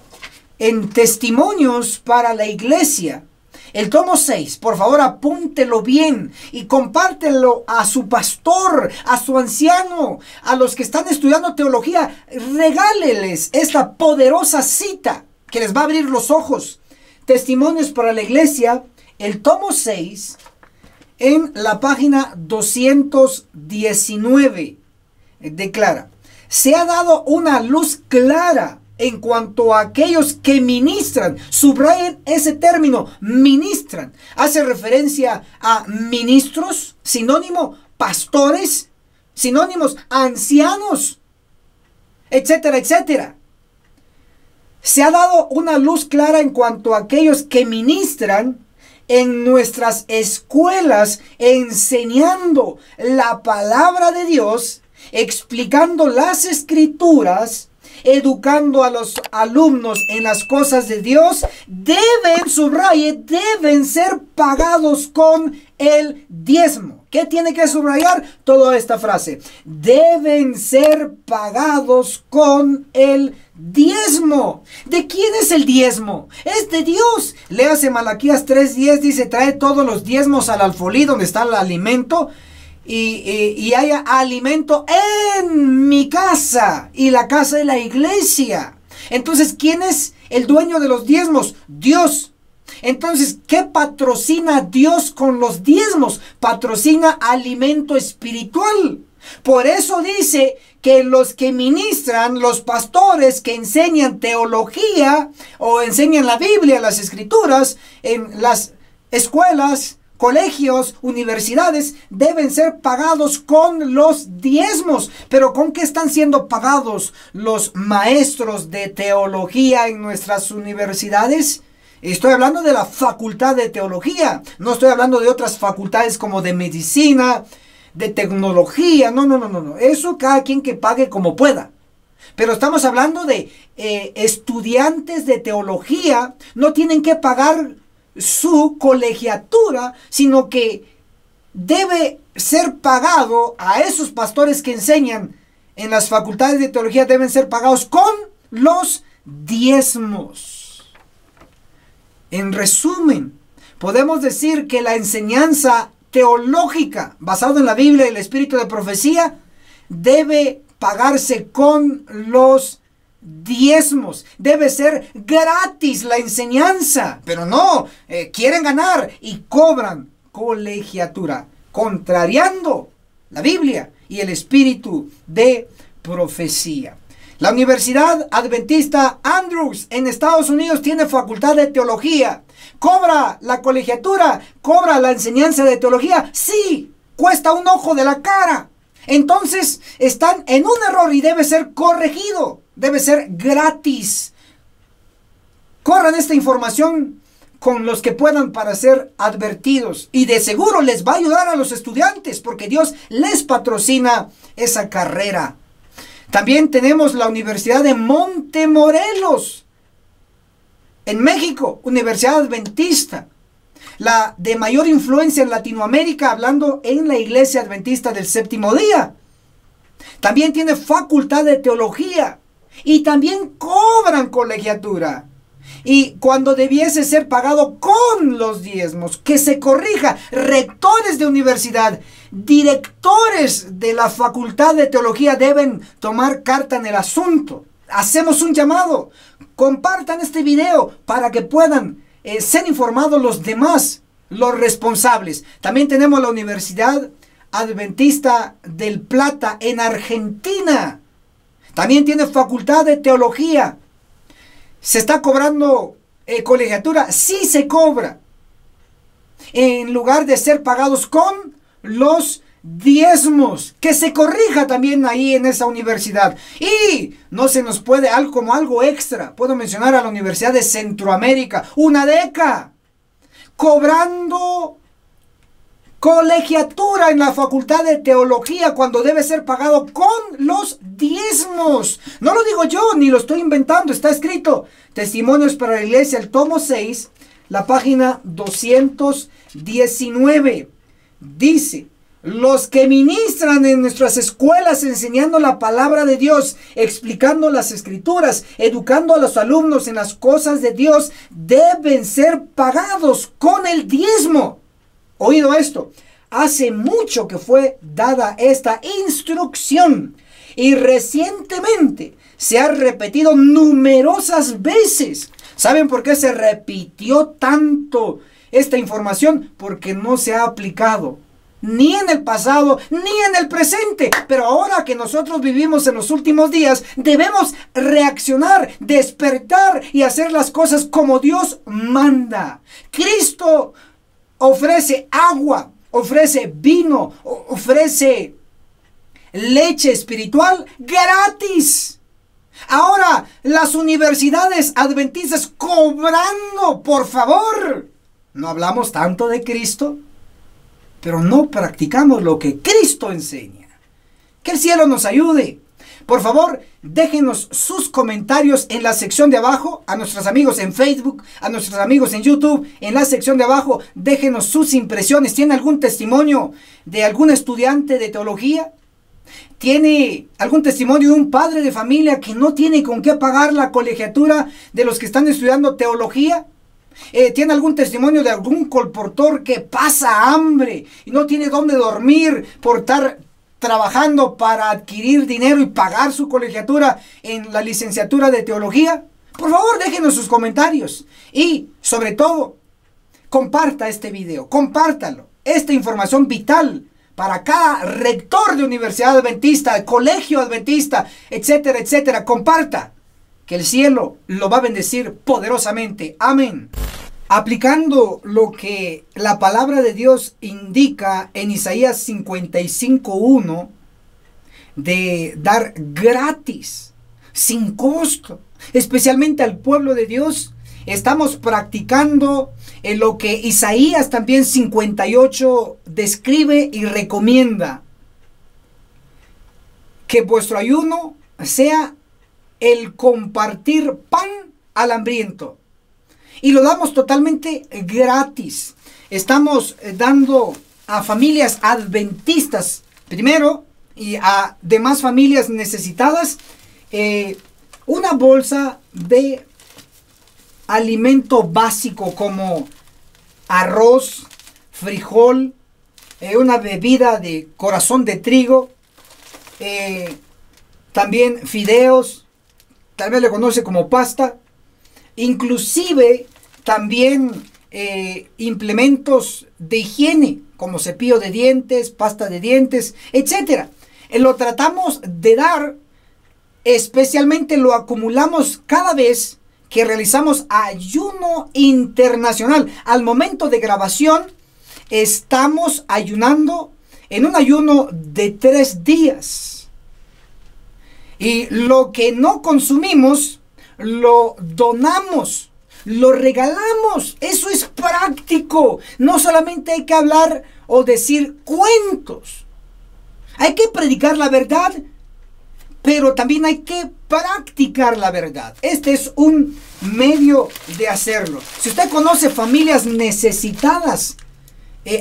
en Testimonios para la Iglesia, el tomo 6, por favor apúntelo bien y compártelo a su pastor, a su anciano, a los que están estudiando teología. Regáleles esta poderosa cita que les va a abrir los ojos. Testimonios para la Iglesia, el tomo 6, en la página 219, declara: se ha dado una luz clara en cuanto a aquellos que ministran. Subrayen ese término, ministran. Hace referencia a ministros, sinónimo pastores, sinónimos ancianos, etcétera, etcétera. Se ha dado una luz clara en cuanto a aquellos que ministran en nuestras escuelas, enseñando la palabra de Dios, explicando las escrituras, educando a los alumnos en las cosas de Dios. Deben, subraye, deben ser pagados con el diezmo. ¿Qué tiene que subrayar? Toda esta frase: deben ser pagados con el diezmo. ¿De quién es el diezmo? Es de Dios. Léase Malaquías 3:10, dice: trae todos los diezmos al alfolí, donde está el alimento, y haya alimento en mi casa y la casa de la iglesia. Entonces, ¿quién es el dueño de los diezmos? Dios. Entonces, ¿qué patrocina Dios con los diezmos? Patrocina alimento espiritual. Por eso dice que los que ministran, los pastores que enseñan teología o enseñan la Biblia, las escrituras, en las escuelas colegios, universidades, deben ser pagados con los diezmos. Pero ¿con qué están siendo pagados los maestros de teología en nuestras universidades? Estoy hablando de la facultad de teología. No estoy hablando de otras facultades como de medicina, de tecnología. No. Eso cada quien que pague como pueda. Pero estamos hablando de estudiantes de teología. No tienen que pagar su colegiatura, sino que debe ser pagado a esos pastores que enseñan en las facultades de teología, deben ser pagados con los diezmos. En resumen, podemos decir que la enseñanza teológica basada en la Biblia y el espíritu de profecía debe pagarse con los diezmos. Debe ser gratis la enseñanza, pero no, quieren ganar y cobran colegiatura, contrariando la Biblia y el espíritu de profecía. La Universidad Adventista Andrews en Estados Unidos tiene facultad de teología. ¿Cobra la colegiatura? ¿Cobra la enseñanza de teología? Sí, cuesta un ojo de la cara. Entonces están en un error y debe ser corregido. Debe ser gratis. Corran esta información con los que puedan para ser advertidos. Y de seguro les va a ayudar a los estudiantes porque Dios les patrocina esa carrera. También tenemos la Universidad de Montemorelos en México, Universidad Adventista. La de mayor influencia en Latinoamérica, hablando en la Iglesia Adventista del Séptimo Día. También tiene facultad de teología y también cobran colegiatura. Y cuando debiese ser pagado con los diezmos, que se corrija. Rectores de universidad, directores de la facultad de teología deben tomar carta en el asunto. Hacemos un llamado. Compartan este video para que puedan ser informados los demás, los responsables. También tenemos la Universidad Adventista del Plata en Argentina. También tiene facultad de teología. ¿Se está cobrando colegiatura? Sí se cobra. En lugar de ser pagados con los diezmos. Que se corrija también ahí en esa universidad. Y no se nos puede como algo extra. Puedo mencionar a la Universidad de Centroamérica. UNADECA. Cobrando colegiatura en la facultad de teología cuando debe ser pagado con los diezmos. No lo digo yo, ni lo estoy inventando. Está escrito. Testimonios para la Iglesia, el tomo 6, la página 219. Dice: los que ministran en nuestras escuelas enseñando la palabra de Dios, explicando las escrituras, educando a los alumnos en las cosas de Dios, deben ser pagados con el diezmo. Oído esto, hace mucho que fue dada esta instrucción y recientemente se ha repetido numerosas veces. ¿Saben por qué se repitió tanto esta información? Porque no se ha aplicado. Ni en el pasado, ni en el presente. Pero ahora que nosotros vivimos en los últimos días, debemos reaccionar, despertar y hacer las cosas como Dios manda. Cristo ofrece agua, ofrece vino, ofrece leche espiritual gratis. Ahora, las universidades adventistas cobrando, por favor. ¿No hablamos tanto de Cristo? Pero no practicamos lo que Cristo enseña. Que el cielo nos ayude. Por favor, déjenos sus comentarios en la sección de abajo. A nuestros amigos en Facebook, a nuestros amigos en YouTube, en la sección de abajo, déjenos sus impresiones. ¿Tiene algún testimonio de algún estudiante de teología? ¿Tiene algún testimonio de un padre de familia que no tiene con qué pagar la colegiatura de los que están estudiando teología? ¿Tiene algún testimonio de algún colportor que pasa hambre y no tiene dónde dormir por estar trabajando para adquirir dinero y pagar su colegiatura en la licenciatura de teología? Por favor, déjenos sus comentarios y, sobre todo, comparta este video, compártalo. Esta información vital para cada rector de universidad adventista, colegio adventista, etcétera, etcétera. Comparta, que el cielo lo va a bendecir poderosamente. Amén. Aplicando lo que la palabra de Dios indica en Isaías 55:1, de dar gratis, sin costo, especialmente al pueblo de Dios, estamos practicando en lo que Isaías también 58 describe y recomienda: que vuestro ayuno sea el compartir pan al hambriento. Y lo damos totalmente gratis. Estamos dando a familias adventistas primero y a demás familias necesitadas una bolsa de alimento básico como arroz, frijol, una bebida de corazón de trigo, también fideos, tal vez le conoce como pasta, inclusive también implementos de higiene como cepillo de dientes, pasta de dientes, etc. Lo tratamos de dar, especialmente lo acumulamos cada vez que realizamos ayuno internacional. Al momento de grabación estamos ayunando en un ayuno de 3 días. Y lo que no consumimos lo donamos, lo regalamos. Eso es práctico. No solamente hay que hablar o decir cuentos. Hay que predicar la verdad, pero también hay que practicar la verdad. Este es un medio de hacerlo. Si usted conoce familias necesitadas,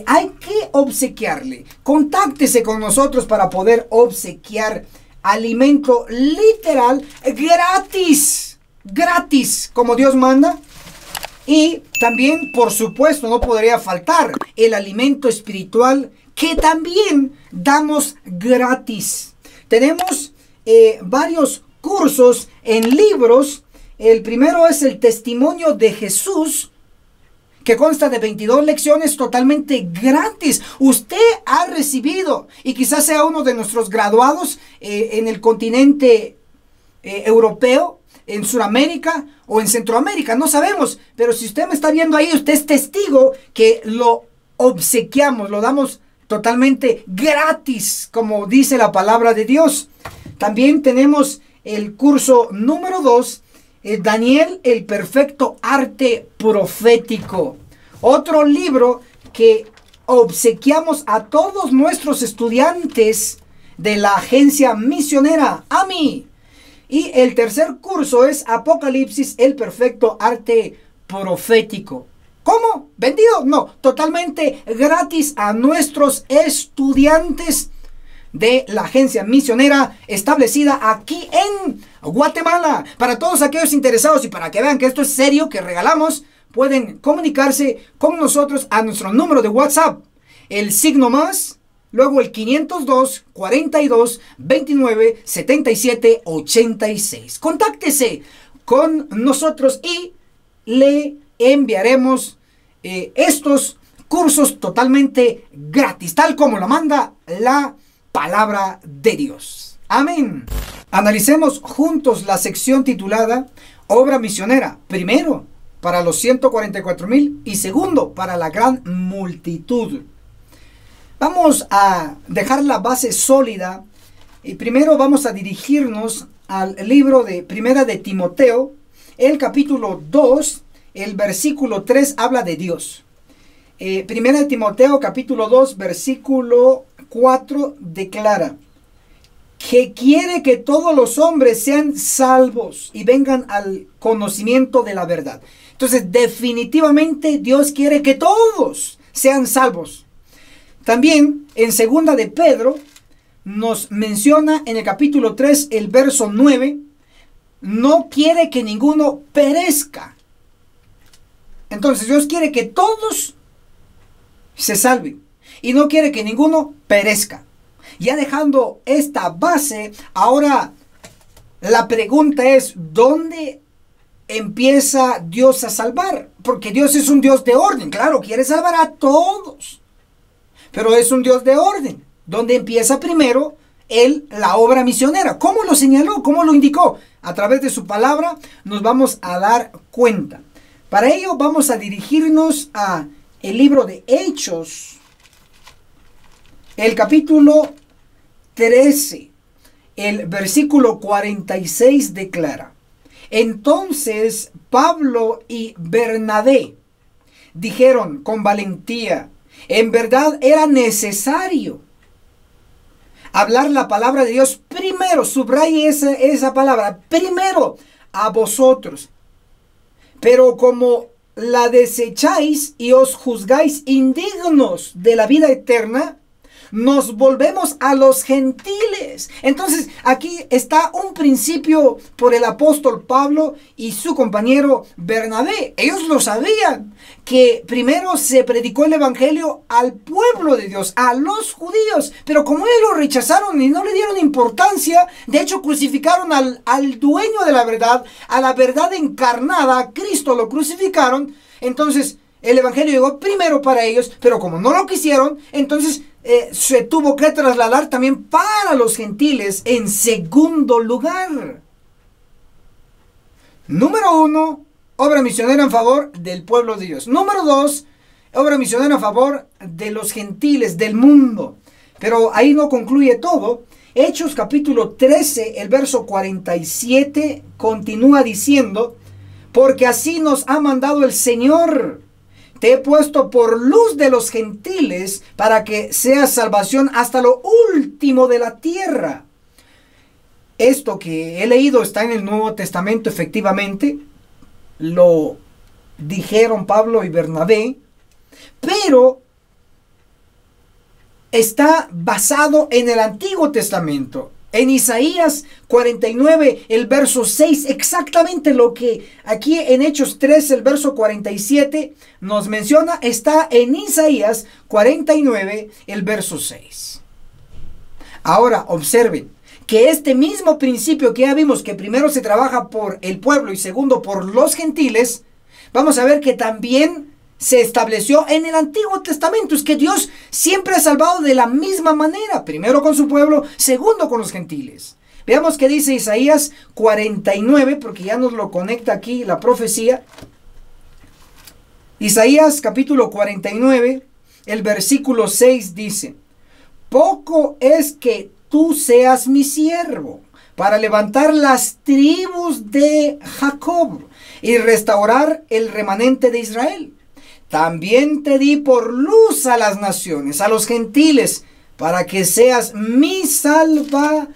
hay que obsequiarle. Contáctese con nosotros para poder obsequiar alimento literal gratis. Gratis, como Dios manda. Y también, por supuesto, no podría faltar el alimento espiritual que también damos gratis. Tenemos varios cursos en libros. El primero es el testimonio de Jesús, que consta de 22 lecciones totalmente gratis. Usted ha recibido, y quizás sea uno de nuestros graduados en el continente europeo, en Sudamérica o en Centroamérica, no sabemos. Pero si usted me está viendo ahí, usted es testigo que lo obsequiamos, lo damos totalmente gratis, como dice la palabra de Dios. También tenemos el curso número 2, Daniel, el perfecto arte profético. Otro libro que obsequiamos a todos nuestros estudiantes de la agencia misionera AMI. Y el tercer curso es Apocalipsis, el perfecto arte profético. ¿Cómo? ¿Vendido? No, totalmente gratis a nuestros estudiantes de la agencia misionera establecida aquí en Guatemala. Para todos aquellos interesados y para que vean que esto es serio, que regalamos, pueden comunicarse con nosotros a nuestro número de WhatsApp, el signo más, luego el 502 42 29 77 86. Contáctese con nosotros y le enviaremos estos cursos totalmente gratis, tal como lo manda la palabra de Dios. Amén. Analicemos juntos la sección titulada Obra Misionera. Primero, para los 144,000 y segundo, para la gran multitud. Vamos a dejar la base sólida y primero vamos a dirigirnos al libro de Primera de Timoteo. El capítulo 2, el versículo 3 habla de Dios. Primera de Timoteo capítulo 2, versículo 4 declara que quiere que todos los hombres sean salvos y vengan al conocimiento de la verdad. Entonces, definitivamente Dios quiere que todos sean salvos. También en segunda de Pedro nos menciona en el capítulo 3, el verso 9, no quiere que ninguno perezca. Entonces, Dios quiere que todos se salven y no quiere que ninguno perezca. Ya dejando esta base, ahora la pregunta es, ¿dónde empieza Dios a salvar? Porque Dios es un Dios de orden. Claro, quiere salvar a todos, pero es un Dios de orden. ¿Dónde empieza primero la obra misionera? ¿Cómo lo señaló? ¿Cómo lo indicó? A través de su palabra nos vamos a dar cuenta. Para ello vamos a dirigirnos a el libro de Hechos, el capítulo 13, el versículo 46 declara: entonces Pablo y Bernabé dijeron con valentía, en verdad era necesario hablar la palabra de Dios primero, subraye esa palabra, primero a vosotros. Pero como la desecháis y os juzgáis indignos de la vida eterna, nos volvemos a los gentiles. Entonces aquí está un principio por el apóstol Pablo y su compañero Bernabé. Ellos lo sabían, que primero se predicó el evangelio al pueblo de Dios, a los judíos, pero como ellos lo rechazaron y no le dieron importancia, de hecho crucificaron al dueño de la verdad, a la verdad encarnada, a Cristo lo crucificaron. Entonces el evangelio llegó primero para ellos, pero como no lo quisieron, entonces se tuvo que trasladar también para los gentiles en segundo lugar. Número 1, obra misionera en favor del pueblo de Dios. Número 2, obra misionera en favor de los gentiles, del mundo. Pero ahí no concluye todo. Hechos capítulo 13, el verso 47, continúa diciendo: porque así nos ha mandado el Señor. Te he puesto por luz de los gentiles para que seas salvación hasta lo último de la tierra. Esto que he leído está en el Nuevo Testamento, efectivamente. Lo dijeron Pablo y Bernabé. Pero está basado en el Antiguo Testamento. En Isaías 49, el verso 6, exactamente lo que aquí en Hechos 3, el verso 47 nos menciona, está en Isaías 49, el verso 6. Ahora, observen que este mismo principio que ya vimos, que primero se trabaja por el pueblo y segundo por los gentiles, vamos a ver que también se estableció en el Antiguo Testamento. Es que Dios siempre ha salvado de la misma manera, primero con su pueblo, segundo con los gentiles. Veamos qué dice Isaías 49, porque ya nos lo conecta aquí la profecía. Isaías capítulo 49, el versículo 6 dice: poco es que tú seas mi siervo para levantar las tribus de Jacob y restaurar el remanente de Israel. También te di por luz a las naciones, a los gentiles, para que seas mi salvación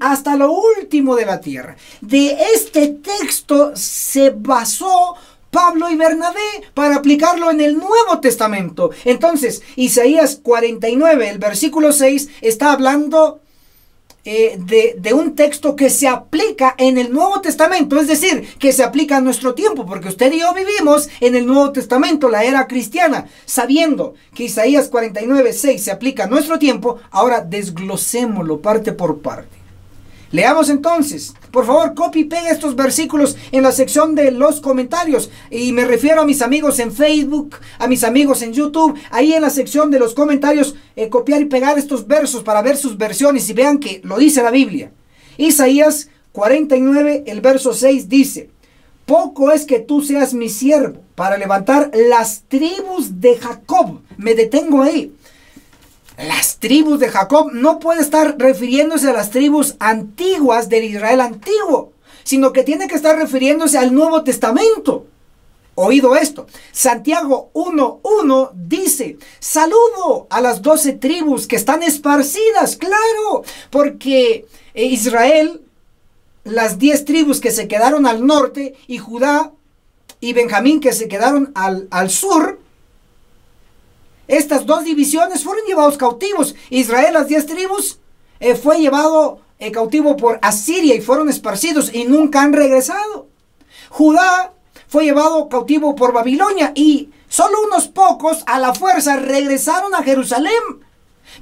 hasta lo último de la tierra. De este texto se basó Pablo y Bernabé para aplicarlo en el Nuevo Testamento. Entonces, Isaías 49, el versículo 6, está hablando de un texto que se aplica en el Nuevo Testamento, es decir, que se aplica a nuestro tiempo, porque usted y yo vivimos en el Nuevo Testamento, la era cristiana. Sabiendo que Isaías 49, 6 se aplica a nuestro tiempo, ahora desglosémoslo parte por parte. Leamos entonces, por favor, copie y pega estos versículos en la sección de los comentarios. Y me refiero a mis amigos en Facebook, a mis amigos en YouTube. Ahí en la sección de los comentarios, copiar y pegar estos versos para ver sus versiones y vean que lo dice la Biblia. Isaías 49, el verso 6 dice: poco es que tú seas mi siervo para levantar las tribus de Jacob. Me detengo ahí. Las tribus de Jacob no puede estar refiriéndose a las tribus antiguas del Israel antiguo, sino que tiene que estar refiriéndose al Nuevo Testamento. Oído esto, Santiago 1:1 dice: saludo a las 12 tribus que están esparcidas. Claro, porque Israel, las 10 tribus que se quedaron al norte, y Judá y Benjamín que se quedaron al sur, estas dos divisiones fueron llevados cautivos. Israel, las 10 tribus, fue llevado cautivo por Asiria y fueron esparcidos y nunca han regresado. Judá fue llevado cautivo por Babilonia y solo unos pocos a la fuerza regresaron a Jerusalén.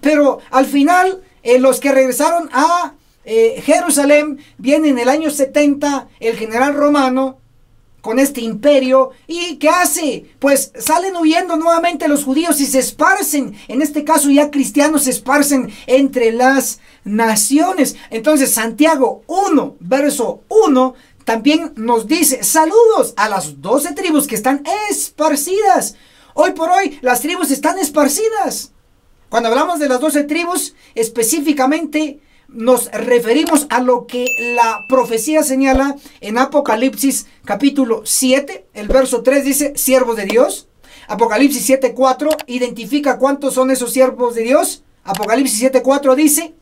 Pero al final los que regresaron a Jerusalén vienen en el año 70 el general romano con este imperio. ¿Y qué hace? Pues salen huyendo nuevamente los judíos y se esparcen. En este caso ya cristianos se esparcen entre las naciones. Entonces Santiago 1, verso 1, también nos dice saludos a las 12 tribus que están esparcidas. Hoy por hoy las tribus están esparcidas. Cuando hablamos de las 12 tribus, específicamente nos referimos a lo que la profecía señala en Apocalipsis capítulo 7, el verso 3 dice siervos de Dios. Apocalipsis 7:4 identifica cuántos son esos siervos de Dios. Apocalipsis 7:4 dice,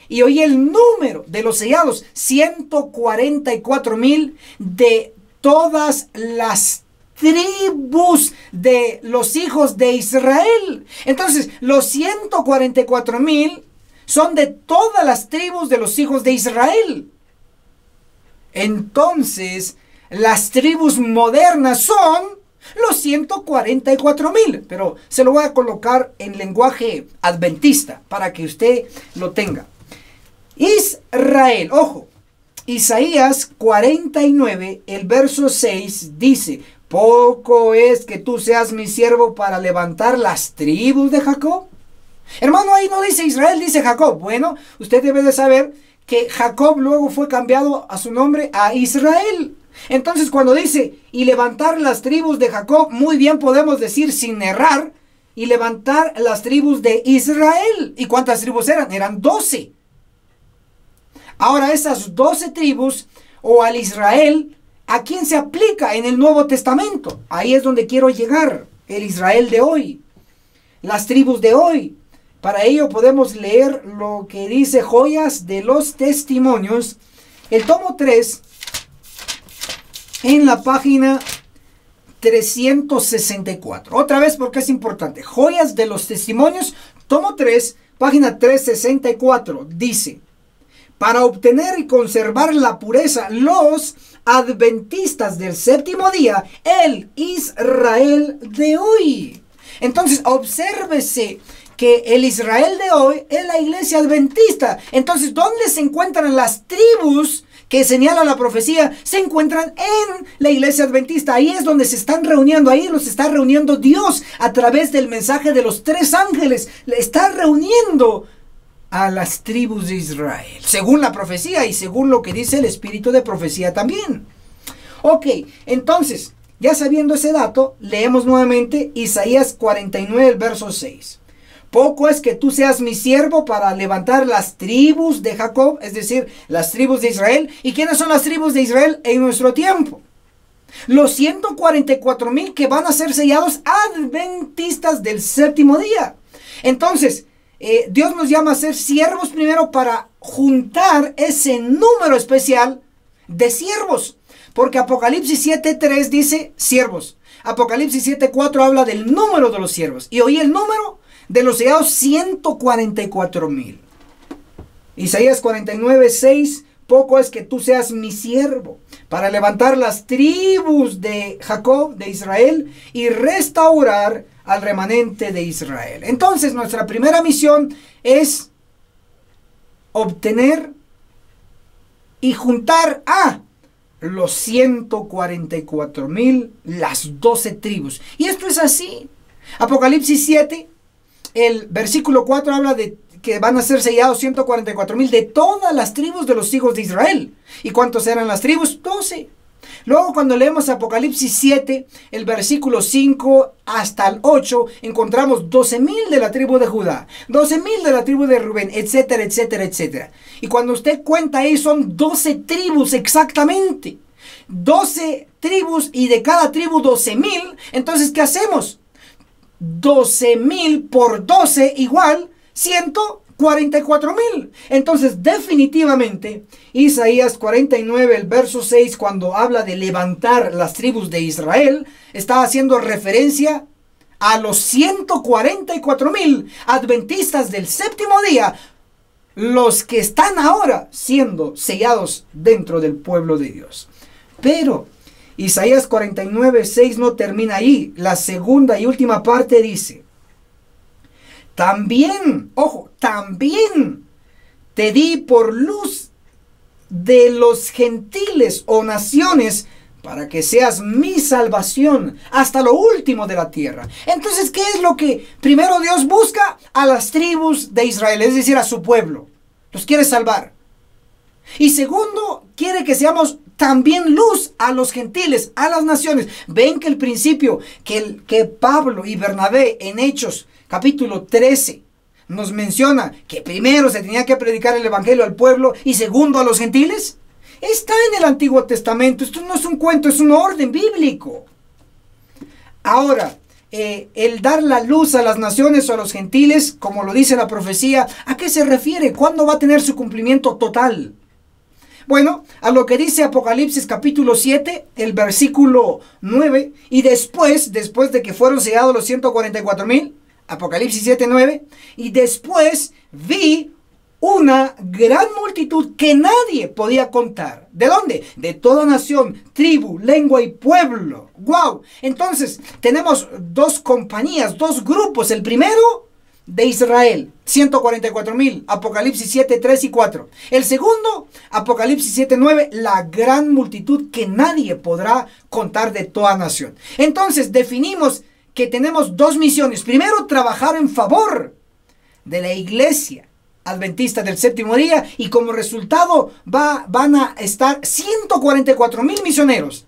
y oí el número de los sellados, 144,000 de todas las tribus de los hijos de Israel. Entonces, los 144,000 son de todas las tribus de los hijos de Israel. Entonces, las tribus modernas son los 144,000. Pero se lo voy a colocar en lenguaje adventista para que usted lo tenga. Israel, ojo, Isaías 49, el verso 6 dice, poco es que tú seas mi siervo para levantar las tribus de Jacob. Hermano, ahí no dice Israel, dice Jacob. Bueno, usted debe de saber que Jacob luego fue cambiado a su nombre a Israel. Entonces cuando dice, y levantar las tribus de Jacob, muy bien podemos decir sin errar, y levantar las tribus de Israel. ¿Y cuántas tribus eran? Eran 12. Ahora esas 12 tribus, o al Israel, ¿a quién se aplica en el Nuevo Testamento? Ahí es donde quiero llegar, el Israel de hoy, las tribus de hoy. Para ello podemos leer lo que dice Joyas de los Testimonios, el tomo 3, en la página 364. Otra vez porque es importante. Joyas de los Testimonios, tomo 3, página 364, dice, para obtener y conservar la pureza, los adventistas del séptimo día, el Israel de hoy. Entonces, obsérvese que el Israel de hoy es la iglesia adventista. Entonces, ¿dónde se encuentran las tribus que señala la profecía? Se encuentran en la iglesia adventista. Ahí es donde se están reuniendo. Ahí los está reuniendo Dios a través del mensaje de los 3 ángeles. Le está reuniendo a las tribus de Israel, según la profecía y según lo que dice el espíritu de profecía también. Ok, entonces, ya sabiendo ese dato, leemos nuevamente Isaías 49, el verso 6. Poco es que tú seas mi siervo para levantar las tribus de Jacob, es decir, las tribus de Israel. ¿Y quiénes son las tribus de Israel en nuestro tiempo? Los 144,000 que van a ser sellados adventistas del séptimo día. Entonces, Dios nos llama a ser siervos primero para juntar ese número especial de siervos. Porque Apocalipsis 7:3 dice siervos. Apocalipsis 7:4 habla del número de los siervos. Y oí el número de los sellados, 144,000. Isaías 49:6. Poco es que tú seas mi siervo para levantar las tribus de Jacob, de Israel, y restaurar al remanente de Israel. Entonces, nuestra primera misión es obtener y juntar a los 144,000, las 12 tribus. Y esto es así. Apocalipsis 7, el versículo 4 habla de que van a ser sellados 144,000 de todas las tribus de los hijos de Israel. ¿Y cuántos eran las tribus? 12. Luego cuando leemos Apocalipsis 7, el versículo 5 hasta el 8, encontramos 12,000 de la tribu de Judá, 12,000 de la tribu de Rubén, etcétera, etcétera, etcétera. Y cuando usted cuenta ahí son 12 tribus exactamente. 12 tribus y de cada tribu 12,000. Entonces, ¿qué hacemos? 12,000 por 12 igual 144,000. Entonces, definitivamente, Isaías 49, el verso 6, cuando habla de levantar las tribus de Israel, está haciendo referencia a los 144,000 adventistas del séptimo día, los que están ahora siendo sellados dentro del pueblo de Dios. Pero Isaías 49, 6 no termina ahí. La segunda y última parte dice: también, ojo, también te di por luz de los gentiles o naciones para que seas mi salvación hasta lo último de la tierra. Entonces, ¿qué es lo que primero Dios busca? A las tribus de Israel, es decir, a su pueblo. Los quiere salvar. Y segundo, quiere que seamos también luz a los gentiles, a las naciones. Ven que el principio que Pablo y Bernabé en Hechos capítulo 13 nos menciona que primero se tenía que predicar el evangelio al pueblo y segundo a los gentiles, está en el Antiguo Testamento. Esto no es un cuento, es un orden bíblico. Ahora, el dar la luz a las naciones o a los gentiles, como lo dice la profecía, ¿a qué se refiere? ¿Cuándo va a tener su cumplimiento total? Bueno, a lo que dice Apocalipsis capítulo 7, el versículo 9, y después de que fueron sellados los 144,000, Apocalipsis 7, 9, y después vi una gran multitud que nadie podía contar. ¿De dónde? De toda nación, tribu, lengua y pueblo. ¡Wow! Entonces, tenemos dos compañías, dos grupos. El primero, de Israel, 144,000, Apocalipsis 7, 3 y 4. El segundo, Apocalipsis 7, 9, la gran multitud que nadie podrá contar de toda nación. Entonces, definimos que tenemos dos misiones. Primero, trabajar en favor de la iglesia adventista del séptimo día, y como resultado van a estar 144,000 misioneros.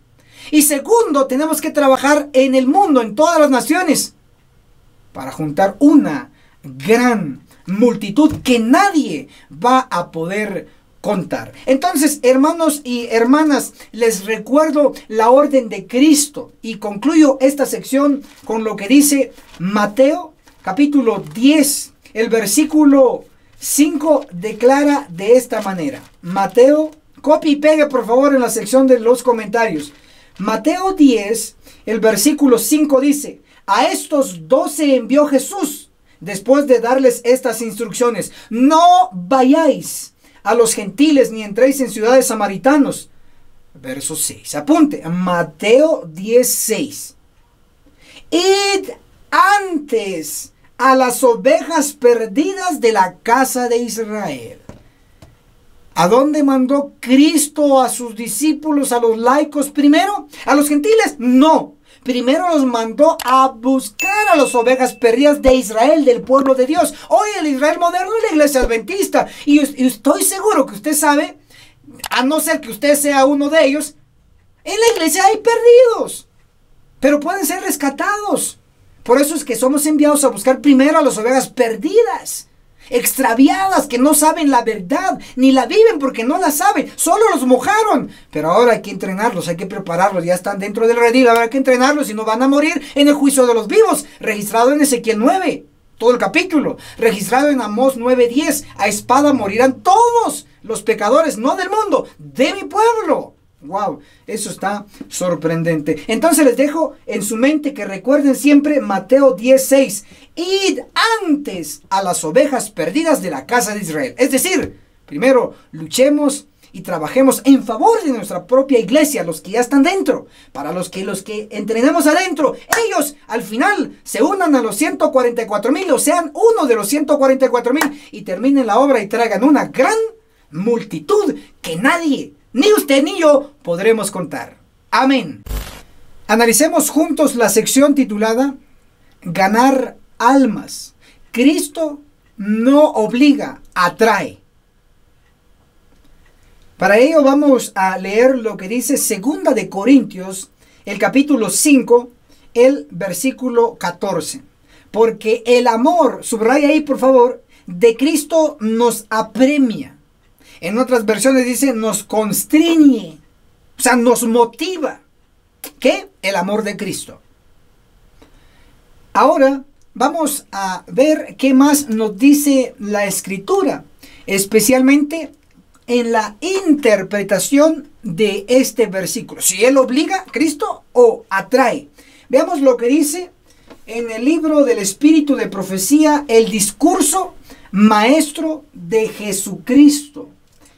Y segundo, tenemos que trabajar en el mundo, en todas las naciones, para juntar una gran multitud que nadie va a poder contar. Entonces, hermanos y hermanas, les recuerdo la orden de Cristo y concluyo esta sección con lo que dice Mateo capítulo 10, el versículo 5 declara de esta manera. Mateo, copie y pegue por favor en la sección de los comentarios. Mateo 10, el versículo 5 dice: a estos 12 envió Jesús después de darles estas instrucciones: no vayáis a los gentiles ni entréis en ciudades samaritanos. Verso 6, apunte, Mateo 10, 6. Id antes a las ovejas perdidas de la casa de Israel. ¿A dónde mandó Cristo a sus discípulos, a los laicos primero? ¿A los gentiles? No. Primero los mandó a buscar a las ovejas perdidas de Israel, del pueblo de Dios. Hoy el Israel moderno es la iglesia adventista. Y estoy seguro que usted sabe, a no ser que usted sea uno de ellos, en la iglesia hay perdidos, pero pueden ser rescatados. Por eso es que somos enviados a buscar primero a las ovejas perdidas, extraviadas, que no saben la verdad, ni la viven porque no la saben, solo los mojaron. Pero ahora hay que entrenarlos, hay que prepararlos, ya están dentro del redil, ahora hay que entrenarlos y no van a morir en el juicio de los vivos, registrado en Ezequiel 9, todo el capítulo, registrado en Amós 9:10, a espada morirán todos los pecadores, no del mundo, de mi pueblo. Wow, eso está sorprendente. Entonces les dejo en su mente que recuerden siempre Mateo 10:6. Id antes a las ovejas perdidas de la casa de Israel. Es decir, primero luchemos y trabajemos en favor de nuestra propia iglesia, los que ya están dentro, para los que entrenemos adentro, ellos al final se unan a los 144,000 o sean uno de los 144,000 y terminen la obra y traigan una gran multitud que nadie, ni usted ni yo, podremos contar. Amén. Analicemos juntos la sección titulada Ganar almas. Cristo no obliga, atrae. Para ello vamos a leer lo que dice 2 de Corintios, el capítulo 5, el versículo 14. Porque el amor, subraya ahí por favor, de Cristo nos apremia. En otras versiones dice nos constriñe, o sea, nos motiva. ¿Qué? El amor de Cristo. Ahora vamos a ver qué más nos dice la Escritura, especialmente en la interpretación de este versículo. Si Él obliga, Cristo, o atrae. Veamos lo que dice en el libro del Espíritu de Profecía, el discurso maestro de Jesucristo.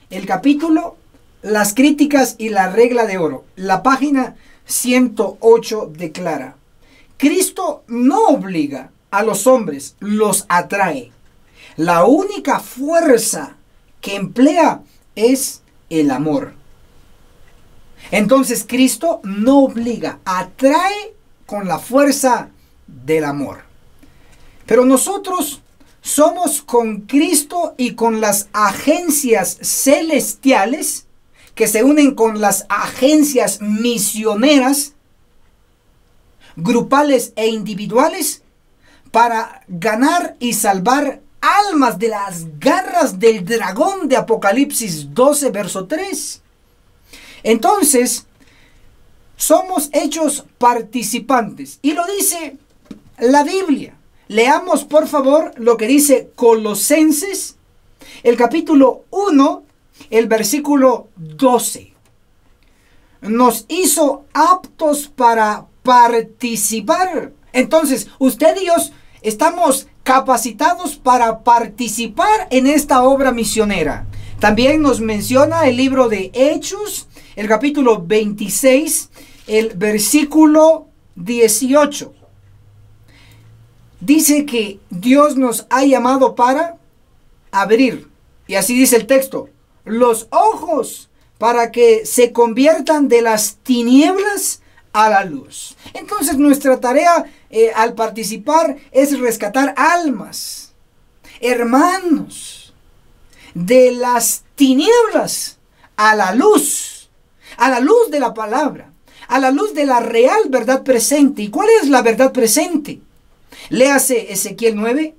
El capítulo, las críticas y la regla de oro. La página 108 declara: Cristo no obliga a los hombres, los atrae. La única fuerza que emplea es el amor. Entonces Cristo no obliga, atrae con la fuerza del amor. Pero nosotros somos con Cristo y con las agencias celestiales que se unen con las agencias misioneras, grupales e individuales, para ganar y salvar almas de las garras del dragón de Apocalipsis 12, verso 3. Entonces, somos hechos participantes. Y lo dice la Biblia. Leamos, por favor, lo que dice Colosenses, el capítulo 1, el versículo 12. Nos hizo aptos para participar. Entonces, usted y yo estamos capacitados para participar en esta obra misionera. También nos menciona el libro de Hechos, el capítulo 26, el versículo 18. Dice que Dios nos ha llamado para abrir, y así dice el texto, los ojos para que se conviertan de las tinieblas a la luz. Entonces nuestra tarea al participar es rescatar almas, hermanos, de las tinieblas a la luz de la palabra, a la luz de la real verdad presente. ¿Y cuál es la verdad presente? Léase Ezequiel 9,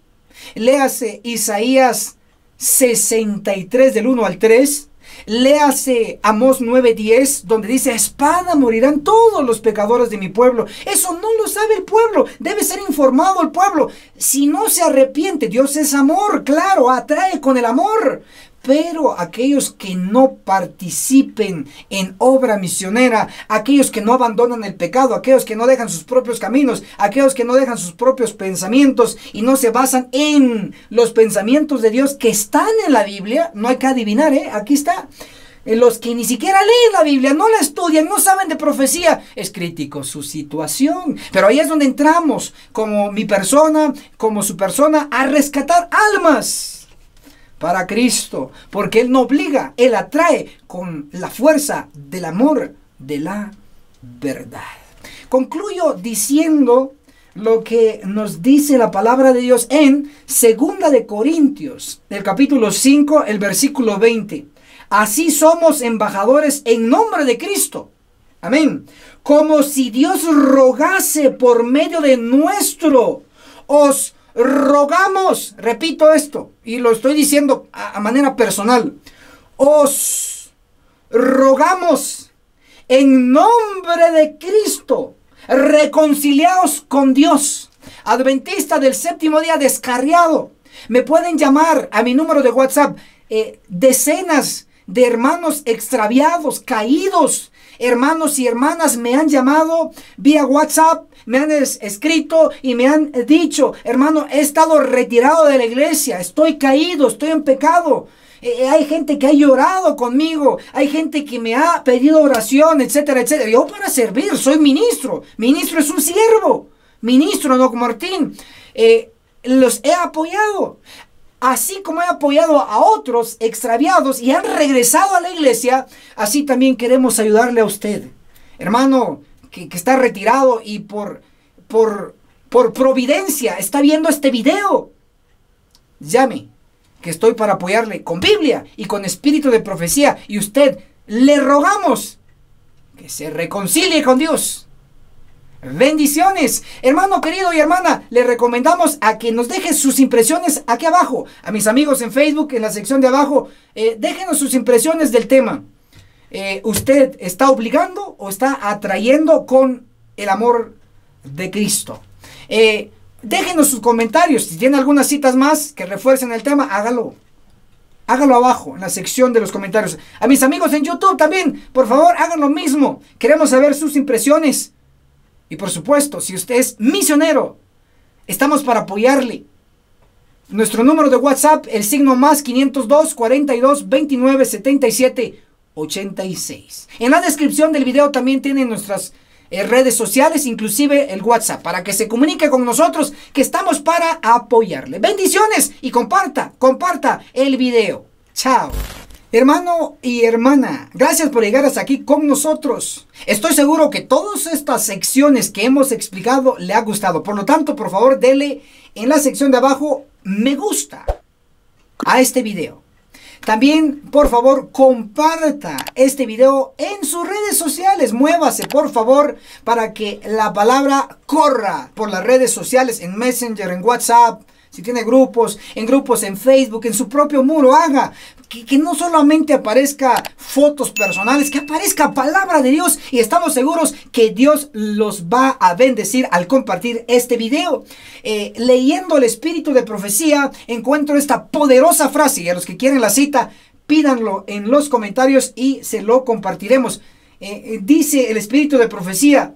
léase Isaías 63 del 1 al 3, léase Amós 9:10, donde dice, espada morirán todos los pecadores de mi pueblo. Eso no lo sabe el pueblo, debe ser informado el pueblo. Si no se arrepiente, Dios es amor, claro, atrae con el amor. Pero aquellos que no participen en obra misionera, aquellos que no abandonan el pecado, aquellos que no dejan sus propios caminos, aquellos que no dejan sus propios pensamientos y no se basan en los pensamientos de Dios que están en la Biblia, no hay que adivinar, aquí está. Los que ni siquiera leen la Biblia, no la estudian, no saben de profecía, es crítico su situación. Pero ahí es donde entramos, como mi persona, como su persona, a rescatar almas para Cristo, porque Él no obliga, Él atrae con la fuerza del amor de la verdad. Concluyo diciendo lo que nos dice la palabra de Dios en 2 de Corintios, el capítulo 5, el versículo 20. Así somos embajadores en nombre de Cristo. Amén. Como si Dios rogase por medio de nuestro, os rogamos, repito esto, y lo estoy diciendo a manera personal, os rogamos en nombre de Cristo, reconciliaos con Dios. Adventista del séptimo día descarriado, me pueden llamar a mi número de WhatsApp, decenas de hermanos extraviados, caídos, hermanos y hermanas me han llamado vía WhatsApp, me han escrito y me han dicho, hermano, he estado retirado de la iglesia, estoy caído, estoy en pecado. Hay gente que ha llorado conmigo, hay gente que me ha pedido oración, etcétera, etcétera. Yo para servir, soy ministro. Ministro es un siervo. Ministro, Doc Martín. Los he apoyado. Así como he apoyado a otros extraviados y han regresado a la iglesia, así también queremos ayudarle a usted, hermano, que está retirado y por providencia está viendo este video. Llame, que estoy para apoyarle con Biblia y con espíritu de profecía. Y usted, le rogamos que se reconcilie con Dios. Bendiciones, hermano querido y hermana, le recomendamos a que nos deje sus impresiones aquí abajo. A mis amigos en Facebook, en la sección de abajo, déjenos sus impresiones del tema. ¿Usted está obligando o está atrayendo con el amor de Cristo? Déjenos sus comentarios. Si tiene algunas citas más que refuercen el tema, hágalo. Hágalo abajo, en la sección de los comentarios. A mis amigos en YouTube también, por favor, hagan lo mismo. Queremos saber sus impresiones. Y por supuesto, si usted es misionero, estamos para apoyarle. Nuestro número de WhatsApp, el signo más 502 42 29 77 86. En la descripción del video también tienen nuestras redes sociales, inclusive el WhatsApp, para que se comunique con nosotros, que estamos para apoyarle. Bendiciones y comparta el video. Chao. Hermano y hermana, gracias por llegar hasta aquí con nosotros. Estoy seguro que todas estas secciones que hemos explicado le ha gustado. Por lo tanto, por favor, dele en la sección de abajo me gusta a este video. También, por favor, comparta este video en sus redes sociales. Muévase, por favor, para que la palabra corra por las redes sociales, en Messenger, en WhatsApp. Si tiene grupos en Facebook, en su propio muro, haga. Que no solamente aparezca fotos personales, que aparezca palabra de Dios. Y estamos seguros que Dios los va a bendecir al compartir este video. Leyendo el espíritu de profecía, encuentro esta poderosa frase. Y a los que quieren la cita, pídanlo en los comentarios y se lo compartiremos. Dice el espíritu de profecía: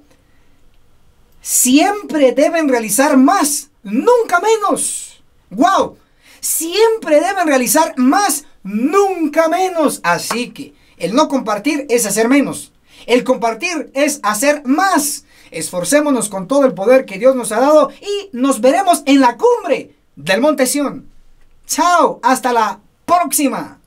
siempre deben realizar más, nunca menos. ¡Wow! Siempre deben realizar más, nunca menos. Así que el no compartir es hacer menos. El compartir es hacer más. Esforcémonos con todo el poder que Dios nos ha dado y nos veremos en la cumbre del Monte Sión. ¡Chao! ¡Hasta la próxima!